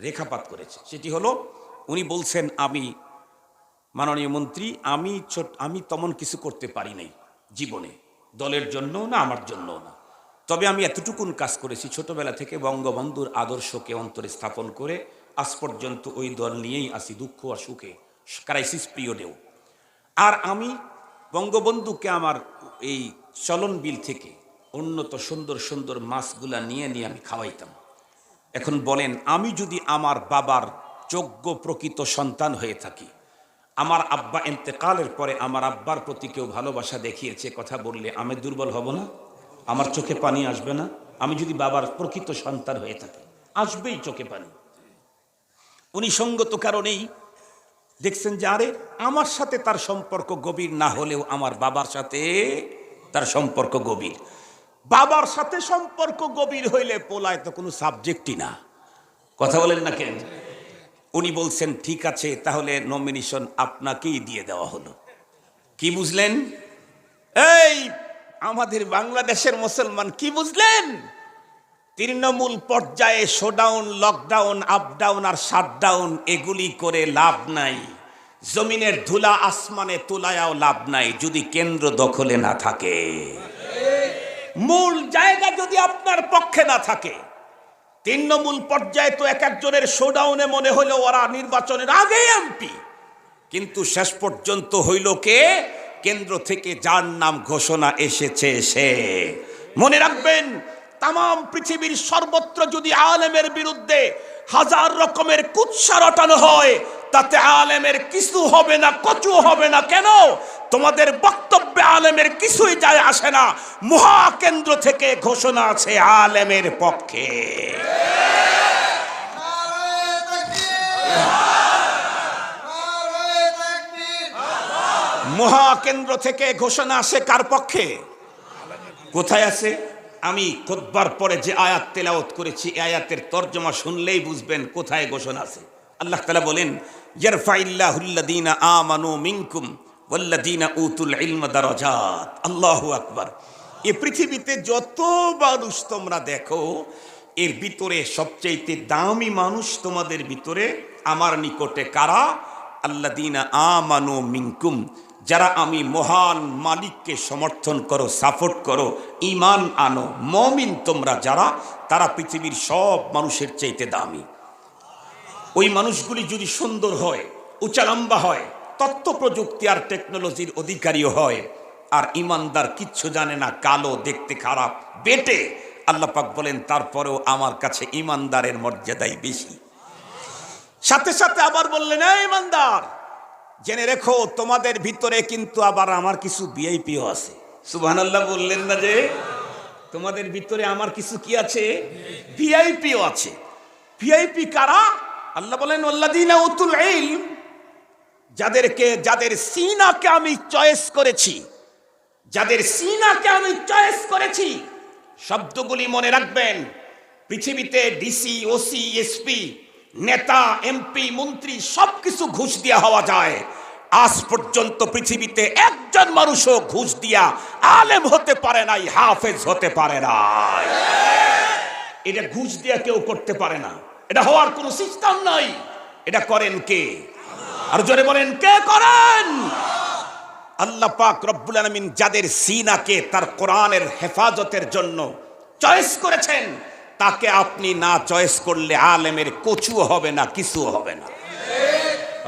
রেখাপাত করেছে। সেটি হলো, উনি বলছেন, আমি মাননীয় মন্ত্রী, আমি তেমন কিছু করতে পারি নাই জীবনে, দলের জন্য না, আমার জন্য না, তবে আমি এতটুকুন কাজ করেছি, ছোটবেলা থেকে বঙ্গবন্ধুর আদর্শকে অন্তরে স্থাপন করে আজ পর্যন্ত ওই দল নিয়েই আসি, দুঃখ আর সুখে, ক্রাইসিস পিরিয়ডেও। আর আমি বঙ্গবন্ধুকে আমার এই চলন বিল থেকে উন্নত সুন্দর সুন্দর মাছগুলা নিয়ে আমি খাওয়াইতাম। এখন বলেন, আমি যদি আমার বাবার যোগ্য প্রকৃত সন্তান হয়ে থাকি, আমার আব্বা ইন্তেকালের পরে আমার আব্বার প্রতি কেউ ভালোবাসা দেখিয়েছে, কথা বললে আমি দুর্বল হব না? আমার চোখে পানি আসবে না? আমি যদি বাবার প্রকৃত সন্তান হয়ে থাকি, আসবেই চোখে পানি। উনি সঙ্গত কারণেই দেখছেন যে আরে আমার সাথে তার সম্পর্ক গভীর না হলেও আমার বাবার সাথে তার সম্পর্ক গভীর। বাবার সাথে সম্পর্ক গভীর হইলে পোলায় তো কোনো সাবজেক্টই না, কথা বলেন না কেন? উনি বলছেন, ঠিক আছে, তাহলে নমিনেশন আপনাকেই দিয়ে দেওয়া হলো। কি বুঝলেন? এই আমাদের বাংলাদেশের মুসলমান কি বুঝলেন? তৃণমূল পর্যায়ে শোডাউন, লকডাউন, আপডাউন আর শাটডাউন এগুলি করে লাভ নাই, জমিনের ধুলা আসমানে তোলায়াও লাভ নাই যদি কেন্দ্র দখলে না থাকে, মূল জায়গা যদি আপনার পক্ষে না থাকে। তৃণমূল পর্যায়ে তো এক একজনের শোডাউনে মনে হলো ওরা নির্বাচনের আগে এমপি, কিন্তু শেষ পর্যন্ত হইল কে? কেন্দ্র থেকে যার নাম ঘোষণা এসেছে সে। মনে রাখবেন, তাম পৃথিবীর সর্বত্র যদি আলেমের বিরুদ্ধে 1000 রকমের কুৎসা রটানো হয়, তাতে আলেমের কিছু হবে না, কচু হবে না। কেন? তোমাদের বক্তব্যে আলেমের কিছুই যায় আসে না, মহাকেন্দ্র থেকে ঘোষণা আছে আলেমের পক্ষে। মহাকেন্দ্র থেকে ঘোষণা আসে কার পক্ষে? কোথায় আছে? আমি খুতবার পরে যে আয়াত তেলাওয়াত করেছি, এই আয়াতের তরজমা শুনলেই বুঝবেন কোথায় ঘোষণা আছে। আল্লাহ তাআলা বলেন, ইয়ারফাইল্লাহুল্লাযীনা আমানু মিনকুম ওয়াল্লাযীনা উতুল ইলমা দারাজাত। আল্লাহু আকবার। এই পৃথিবীতে যত মানুষ তোমরা দেখো, এর ভিতরে সবচেয়ে দামি মানুষ তোমাদের ভিতরে আমার নিকটে কারা? আল্লাযীনা আমানু মিনকুম, যারা আমি মহান মালিককে সমর্থন করো, সাপোর্ট করো, ঈমান আনো, মুমিন তোমরা যারা, তারা পৃথিবীর সব মানুষের চাইতে দামি। ওই মানুষগুলি যদি সুন্দর হয়, উঁচা লম্বা হয়, তথ্য প্রযুক্তি আর টেকনোলজির অধিকারীও হয়, আর ইমানদার কিচ্ছু জানে না, কালো, দেখতে খারাপ, বেটে, আল্লাহ পাক বলেন তারপরেও আমার কাছে ইমানদারের মর্যাদাই বেশি। সাথে সাথে আবার বললেন, এই ইমানদার, জেনে রেখো তোমাদের ভিতরে কিন্তু আবার আমার কিছু ভিআইপিও আছে। সুবহানাল্লাহ বললেন না যে তোমাদের ভিতরে আমার কিছু কি আছে? ভিআইপিও আছে। ভিআইপি কারা? আল্লাহ বলেন, ওয়াল্লাযীনা উতুল ইলম, যাদের সিনাকে আমি চয়েস করেছি, যাদের সিনাকে আমি চয়েস করেছি। শব্দগুলি মনে রাখবেন, পৃথিবীতে ডিসি, ওসি, এসপি, নেতা, এমপি, মন্ত্রী সবকিছু ঘুষ দিয়া হওয়া যায়। আজ পর্যন্ত পৃথিবীতে একজন মানুষও ঘুষ দিয়া আলেম হতে পারে নাই, হাফেজ হতে পারে নাই। এটা ঘুষ দিয়া কেউ করতে পারে না, এটা হওয়ার কোনো সিস্টেম নাই। এটা করেন কে? আর জোরে বলেন, কে করেন? আল্লাহ পাক রব্বুল আলামিন যাদের সিনাকে তার কোরআনের হেফাজতের জন্য চয়েস করেছেন, তাকে আপনি না চয়েস করলে আলেমের কচুও হবে না, কিছুও হবে না।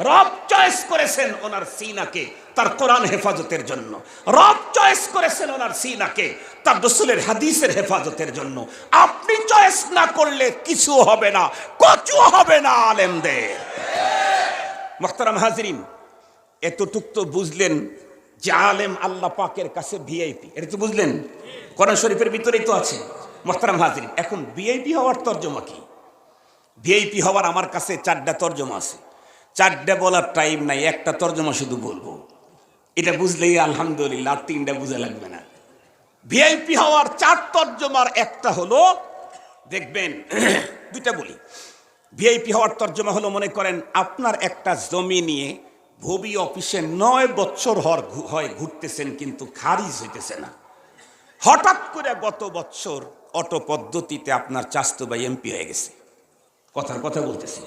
রব চয়েস করেছেন ওনার সিনাকে তার কোরআন হেফাজতের জন্য, রব চয়েস করেছেন ওনার সিনাকে তার রাসূলের হাদিসের হেফাজতের জন্য। আপনি চয়েস না করলে কিছু হবে না, কচুও হবে না আলেমদের। মুহতারাম হাজরিন, এতটুক তো বুঝলেন যে আলেম আল্লাহ পাকের কাছে ভিআইপি, এটা তো বুঝলেন, কোরআন শরীফের ভিতরেই তো আছে। মুহতারাম হাজরিন, এখন ভিআইপি হওয়ার তর্জমা কি? ভিআইপি হওয়ার আমার কাছে 4টা তর্জমা আছে। 4টা বলার টাইম নাই, একটা তর্জমা শুধু বলবো। এটা বুঝলেই আলহামদুলিল্লাহ, 3টা বুঝা লাগবে না। ভিআইপি হওয়ার 4 তর্জমার একটা হলো, দেখবেন 2টা বলি। ভিআইপি হওয়ার তর্জমা হলো, মনে করেন আপনার একটা জমি নিয়ে ভবি অফিসে 9 বছর হয় ঘুরতেছেন, কিন্তু খারিজ হইতেছে না। হঠাৎ করে গত বছর অটো পদ্ধতিতে আপনার চাস্তু ভাই এমপি হয়ে গেছে, কথার কথা বলতেছি।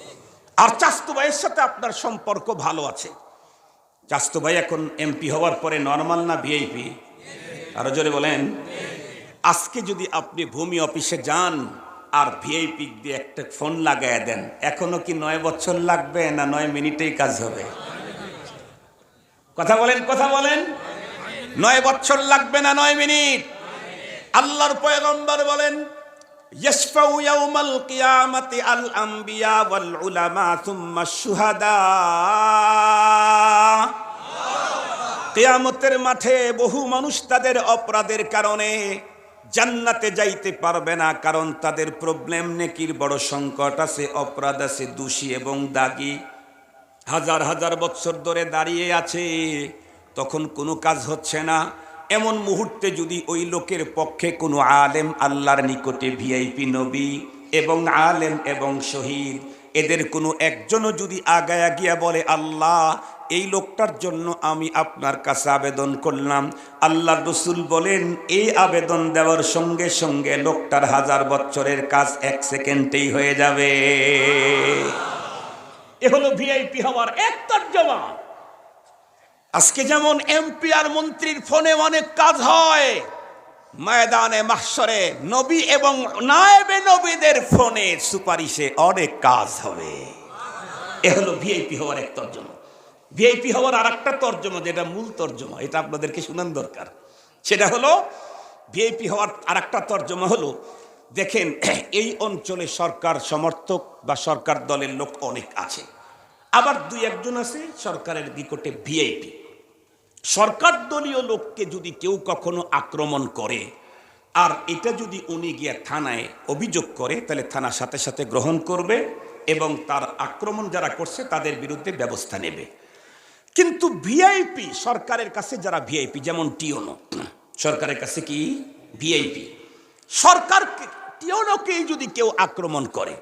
আর চাস্তু ভাইয়ের সাথে আপনার সম্পর্ক ভালো আছে। চাস্তু ভাই এখন এমপি হওয়ার পরে নরমাল না ভিআইপি? আরো জোরে বলেন। আজকে যদি আপনি ভূমি অফিসে যান আর ভিআইপি দিয়ে একটা ফোন লাগাই দেন, এখনো কি 9 বছর লাগবে না 9 মিনিটেই কাজ হবে? কথা বলেন, কথা বলেন। 9 বছর লাগবে না 9 মিনিট? আল্লাহর পয়গম্বর বলেন, ইয়াশফাউ ইয়াউমাল কিয়ামাতি আল আমবিয়া ওয়াল উলামা সুম্মা শুহাদা। কিয়ামতের মাঠে বহু মানুষ তাদের অপরাধের কারণে জান্নাতে যাইতে পারবে না, কারণ তাদের প্রবলেম, নেকির বড় সংকট আছে, অপরাধ আছে, দোষী এবং দাগী হাজার হাজার বছর ধরে দাঁড়িয়ে আছে, তখন কোনো কাজ হচ্ছে না। এমন মুহূর্তে যদি ওই লোকের পক্ষে কোনো আলেম, আল্লাহর নিকটে ভিআইপি নবী এবং আলেম এবং শহীদ, এদের কোনো একজনও যদি আগায়া গিয়া বলে, আল্লাহ এই লোকটার জন্য আমি আপনার কাছে আবেদন করলাম, আল্লাহর রাসূল বলেন এই আবেদন দেওয়ার সঙ্গে সঙ্গে লোকটার 1000 বছরের কাজ 1 সেকেন্ডেই হয়ে যাবে। এ হলো ভিআইপি হওয়ার এক তর্জমা। আজকে যেমন এমপি আর মন্ত্রীর ফোনে অনেক কাজ হয়, ময়দানে মাহশরে নবী এবং নায়েবে নবীদের ফোনে সুপারিশে অনেক কাজ হবে। এ হলো ভিআইপি হওয়ার এক তর্জমা। ভিআইপি হওয়ার আর একটা তর্জমা, যেটা মূল তর্জমা, এটা আপনাদেরকে শোনান দরকার। সেটা হলো, ভিআইপি হওয়ার আর একটা তর্জমা হলো, দেখেন এই অঞ্চলে সরকার সমর্থক বা সরকার দলের লোক অনেক আছে, আবার 2-1 আছে সরকারের নিকটে ভিআইপি। সরকার দলীয় লোককে যদি কেউ কখনো আক্রমণ করে, আর এটা যদি উনি গিয়ে থানায় অভিযোগ করে, তাহলে থানা সাথে সাথে গ্রহণ করবে এবং তার আক্রমণ যারা করছে তাদের বিরুদ্ধে ব্যবস্থা নেবে। কিন্তু ভিআইপি, সরকারের কাছে যারা ভিআইপি, যেমন টিওনো, সরকারের কাছে কি ভিআইপি, সরকার টিওনোকেই যদি কেউ আক্রমণ করে,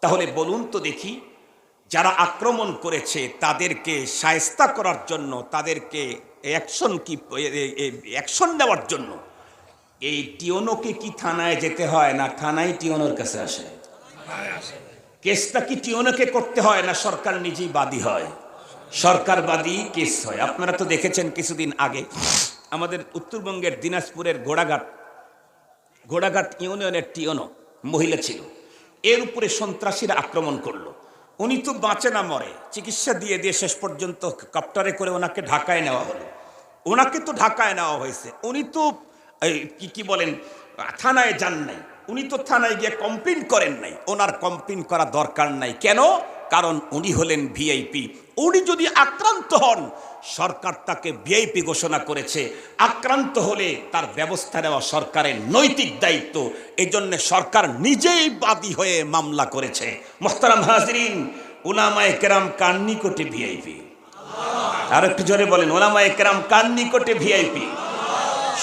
তাহলে বলুন তো দেখি, যারা আক্রমণ করেছে তাদেরকে শায়েস্তা করার জন্য, তাদেরকে অ্যাকশন নেওয়ার জন্য এই টিওনোকে কি থানায় যেতে হয়, না থানায় টিওনোর কাছে আসে? কেসটা কি টিওনোকে করতে হয়, না সরকার নিজেই বাদী হয়? সরকার বাদী কেস হয়। আপনারা তো দেখেছেন কিছুদিন আগে আমাদের উত্তরবঙ্গের দিনাজপুরের ঘোড়াঘাট ইউনিয়নের টিওনো মহিলা ছিল, এর উপরে সন্ত্রাসীরা আক্রমণ করলো। উনি তো বাঁচে না মরে, চিকিৎসা দিয়ে দিয়ে শেষ পর্যন্ত কপ্টারে করে ওনাকে ঢাকায় নেওয়া হলো। ওনাকে তো ঢাকায় নেওয়া হয়েছে, উনি তো কি বলেন থানায় যান নাই, উনি তো থানায় গিয়ে কমপ্লেন করেন নাই। ওনার কমপ্লেন করা দরকার নাই। কেন? কারণ উনি হলেন ভিআইপি। উনি যদি আক্রান্ত হন, সরকার তাকে ভিআইপি ঘোষণা করেছে, আক্রান্ত হলে তার ব্যবস্থা নেওয়া সরকারের নৈতিক দায়িত্ব। এই জন্য সরকার নিজেই বাদী হয়ে মামলা করেছে। মুহতারাম হাজরিন, উলামায়ে কেরাম কার নিকটে ভিআইপি? আর একটু জোরে বলেন, উলামায়ে কেরাম কার নিকটে ভিআইপি?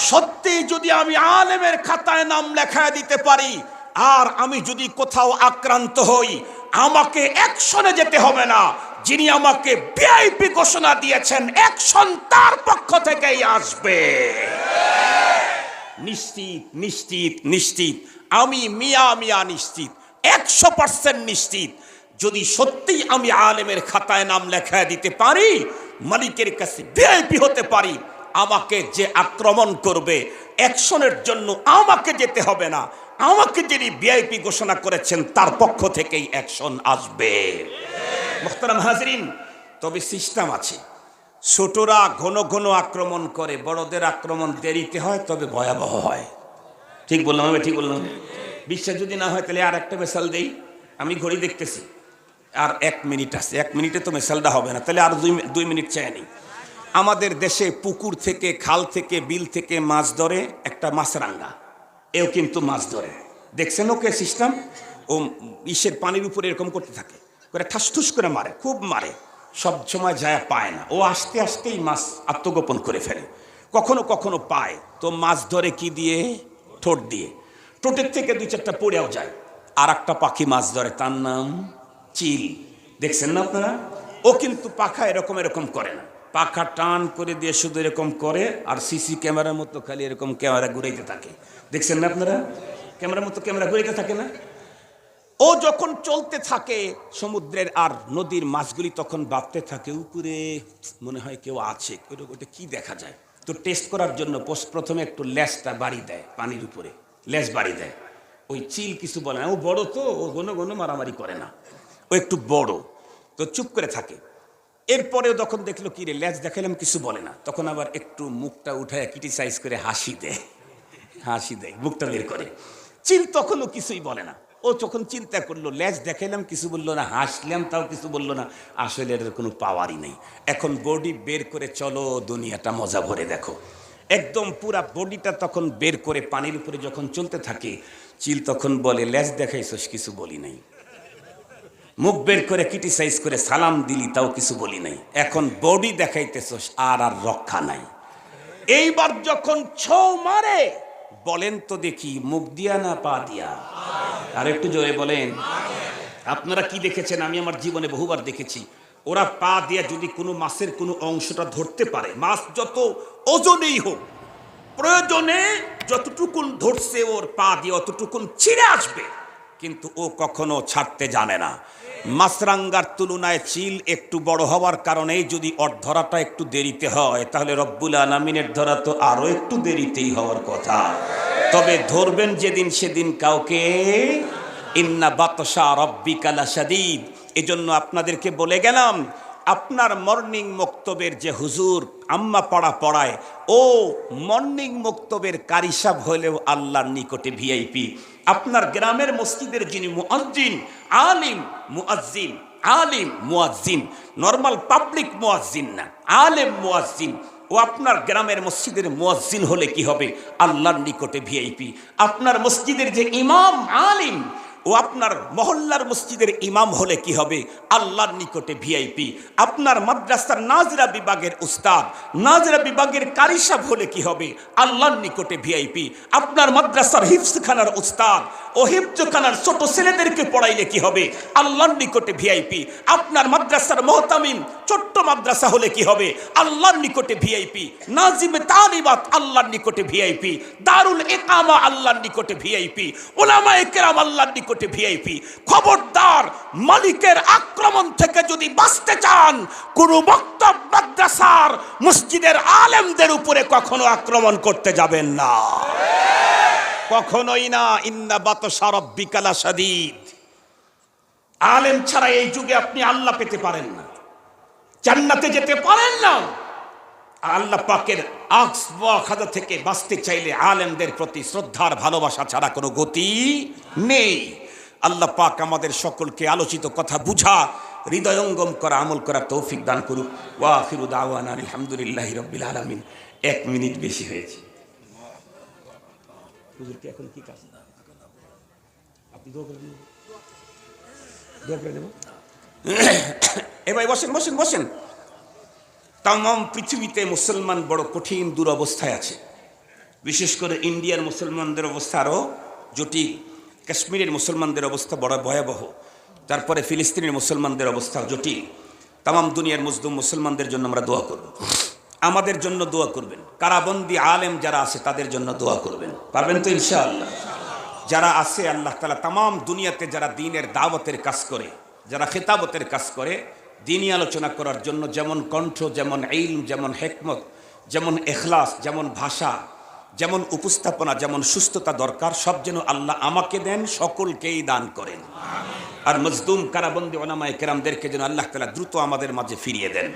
সত্যি যদি আমি আলেমের খাতায় নাম লেখায় দিতে পারি, আর আমি যদি কোথাও আক্রান্ত হই, আমাকে অ্যাকশনে যেতে হবে না, যিনি আমাকে ভিআইপি ঘোষণা দিয়েছেন অ্যাকশন তার পক্ষ থেকেই আসবে। নিশ্চিত নিশ্চিত নিশ্চিত, আমি মিয়া নিশ্চিত, 100% নিশ্চিত। যদি সত্যিই আমি আলেমের খাতায় নাম লেখা দিতে পারি, মালিকের কাছে ভিআইপি হতে পারি, আমাকে যে আক্রমণ করবে অ্যাকশনের জন্য আমাকে যেতে হবে না, আমাকে যিনি ভিআইপি ঘোষণা করেছেন তার পক্ষ থেকেই অ্যাকশন আসবে। মুহতারাম হাজরিন, তবে সিস্টেম আছে। ছোটরা ঘন ঘন আক্রমণ করে, বড়দের আক্রমণ দেরিতে হয়, তবে ভয়াবহ হয়। ঠিক বললাম আমি? ঠিক বললাম? বিশ্বাস যদি না হয় তাহলে আর একটা মেসাল দেই। আমি ঘড়ি দেখতেছি, আর 1 মিনিট আছে। 1 মিনিটে তো মেসালটা হবে না, তাহলে আর 2 মিনিট চাই নি। আমাদের দেশে পুকুর থেকে, খাল থেকে, বিল থেকে মাছ ধরে একটা মাছরাঙ্গা, এও কিন্তু মাছ ধরে। দেখছেন ওকে সিস্টেম? ও ইসের পানির উপরে এরকম করতে থাকে, করে ঠাসঠুস করে মারে, খুব মারে, সব সময় যায় পায় না। ও আস্তে আস্তেই মাছ আত্মগোপন করে ফেলে। কখনো কখনো পায়, তো মাছ ধরে কি দিয়ে? ঠোঁট দিয়ে। ঠোঁটের থেকে 2-4টা পড়েও যায়। আর একটা পাখি মাছ ধরে, তার নাম চিল। দেখছেন না আপনারা? ও কিন্তু পাখা এরকম এরকম করে না, পাখা টান করে দিয়ে শুধু এরকম করে, আর সিসি ক্যামেরার মতো খালি এরকম ক্যামেরা ঘুরাইতে থাকে। দেখছেন না আপনারা? ক্যামেরার মতো ক্যামেরা ঘুরাইতে থাকে না? ও যখন চলতে থাকে সমুদ্রের আর নদীর মাছগুলি তখন ভাবতে থাকে উপরে মনে হয় কেউ আছে, ওটা কি দেখা যায়। তো টেস্ট করার জন্য প্রথমে একটু লেজটা বাড়ি দেয়, পানির উপরে লেজ বাড়ি দেয়। ওই চিল কিছু বলে না, ও বড় তো, ও ঘন ঘন মারামারি করে না, ও একটু বড়, তো চুপ করে থাকে। এরপরেও যখন দেখলো কি রে লেজ দেখালাম, কিছু বলে না, তখন আবার একটু মুখটা উঠায় ক্রিটিসাইজ করে হাসি দেয়, মুখটা বের করে। চিল তখনও কিছুই বলে না। ও যখন চিন্তা করলো, লেজ দেখাইলাম কিছু বললো না, হাসলাম তাও কিছু বললো না, আসলে এর কোনো পাওয়ারই নেই। এখন বডি বের করে চলো, দুনিয়াটা মজা ভরে দেখো। একদম পুরা বডিটা তখন বের করে পানির উপরে যখন চলতে থাকে, চিল তখন বলে, লেজ দেখাইছস, কিছু বলি নাই। মুখ বের করে ক্রিটিসাইজ করে সালাম দিলি, তাও কিছু বলি নাই। এখন বডি দেখাইতেছস, আর রক্ষা নাই। এইবার যখন ছৌ মারে, বলেন তো দেখি, মুখ দিয়া না পা দিয়া? আর একটু জোরে বলেন। আপনারা কি দেখেছেন? আমি আমার জীবনে বহুবার দেখেছি, ওরা পা দিয়া যদি কোনো মাছের কোনো অংশটা ধরতে পারে, মাছ যত ওজনেই হোক, প্রয়োজনে যতটুকুন ধরছে ওর পা দিয়ে অতটুকুন ছিঁড়ে আসবে, কিন্তু ও কখনো ছাড়তে জানে না। মাছরাঙ্গার তুলনায় চিল একটু বড় হওয়ার কারণে যদি ওর ধরাটা একটু দেরিতে হয়, তাহলে রব্বুল আলামিনের ধরা তো আরো একটু দেরিতেই হওয়ার কথা। তবে ধরবেন যেদিন, সেদিন কাউকে। ইন্না বাতশা রাব্বিকা লাশাদীদ। এজন্য আপনাদেরকে বলে গেলাম, আপনার মর্নিং মক্তবের যে হুজুর আম্মা পড়ায়, ও মর্নিং মক্তবের কারি সাহেব হলেও আল্লাহর নিকটে ভিআইপি। আপনার গ্রামের মসজিদের যিনি মুয়াজ্জিন, আলিম মুয়াজ্জিন, নর্মাল পাবলিক মুয়াজ্জিন না, আলেম মুয়াজ্জিন, ও আপনার গ্রামের মসজিদের মুয়াজ্জিন হলে কি হবে? আল্লাহর নিকটে ভিআইপি। আপনার মসজিদের যে ইমাম আলিম, ও আপনার মহল্লার মসজিদের ইমাম হলে কি হবে? আল্লাহর নিকটে ভিআইপি। আপনার মাদ্রাসার নাজরা বিভাগের উস্তাদ, নাজরা বিভাগের কারি সাহেব হলে কি হবে? আল্লাহর নিকটে ভিআইপি। আপনার মাদ্রাসার হিফজখানার উস্তাদ, ও হিফজখানার ছোট ছেলেদেরকে পড়াইলে কি হবে? আল্লাহর নিকটে ভিআইপি। আপনার মাদ্রাসার মুহতামিম, ছোট্ট মাদ্রাসা হলে কি হবে? আল্লাহর নিকটে ভিআইপি। নাজিমে তালিবাত আল্লাহর নিকটে ভিআইপি। দারুল ইকামা আল্লাহর নিকটে ভিআইপি। উলামায়ে কেরাম আল্লাহর নিকটে ভিআইপি। খবরদার, মালিকের আক্রমণ থেকে যদি বাঁচতে চান, কোন মক্তব, মাদ্রাসার, মসজিদের আলেমদের উপরে কখনো আক্রমণ করতে যাবেন না, কখনোই না। ইন্না বাতশা রাব্বিকা লাশাদীদ। আলেম ছাড়া এই যুগে আপনি আল্লাহ পেতে পারেন না, জান্নাতে যেতে পারেন না। আল্লাহ পাকের খাজা থেকে বাঁচতে চাইলে আলেমদের প্রতি শ্রদ্ধার ভালোবাসা ছাড়া কোনো গতি নেই। আল্লাহ পাক আমাদের সকলকে আলোচিত কথা বুঝা, হৃদয়ঙ্গম করা, আমল করার তৌফিক দান করুক। ওয়া আখিরু দাওয়ানা আলহামদুলিল্লাহি রাব্বিল আলামিন। 1 মিনিট বেশি হয়েছে। হুজুরকে এখন কি কাজ? আপনি দোয়া করে দিন, দোয়া করে দেব। এ ভাই বসেন বসেন বসেন। তামাম পৃথিবীতে মুসলমান বড় কঠিন দুরবস্থায় আছে। বিশেষ করে ইন্ডিয়ার মুসলমানদের অবস্থা আরও জটিল। কাশ্মীরের মুসলমানদের অবস্থা বড় ভয়াবহ, তারপরে ফিলিস্তিনের মুসলমানদের অবস্থা জটিল। তামাম দুনিয়ার মুসলিম মুসলমানদের জন্য আমরা দোয়া করব, আমাদের জন্য দোয়া করবেন, কারাবন্দি আলেম যারা আছে তাদের জন্য দোয়া করবেন, পারবেন তো ইনশাআল্লাহ? যারা আছে আল্লাহ তাআলা তামাম দুনিয়াতে যারা দ্বীনের দাওয়াতের কাজ করে, যারা খেতাবতের কাজ করে, দ্বীনি আলোচনা করার জন্য যেমন কণ্ঠ, যেমন ইলম, যেমন হিকমত, যেমন ইখলাস, যেমন ভাষা, যেমন উপস্থাপনা, যেমন সুস্থতা দরকার, সব যেন আল্লাহ আমাকে দেন, সকলকেই দান করেন। আর মজদুম কারাবন্দি উলামায়ে কেরামদেরকে যেন আল্লাহ তাআলা দ্রুত আমাদের মাঝে ফিরিয়ে দেন।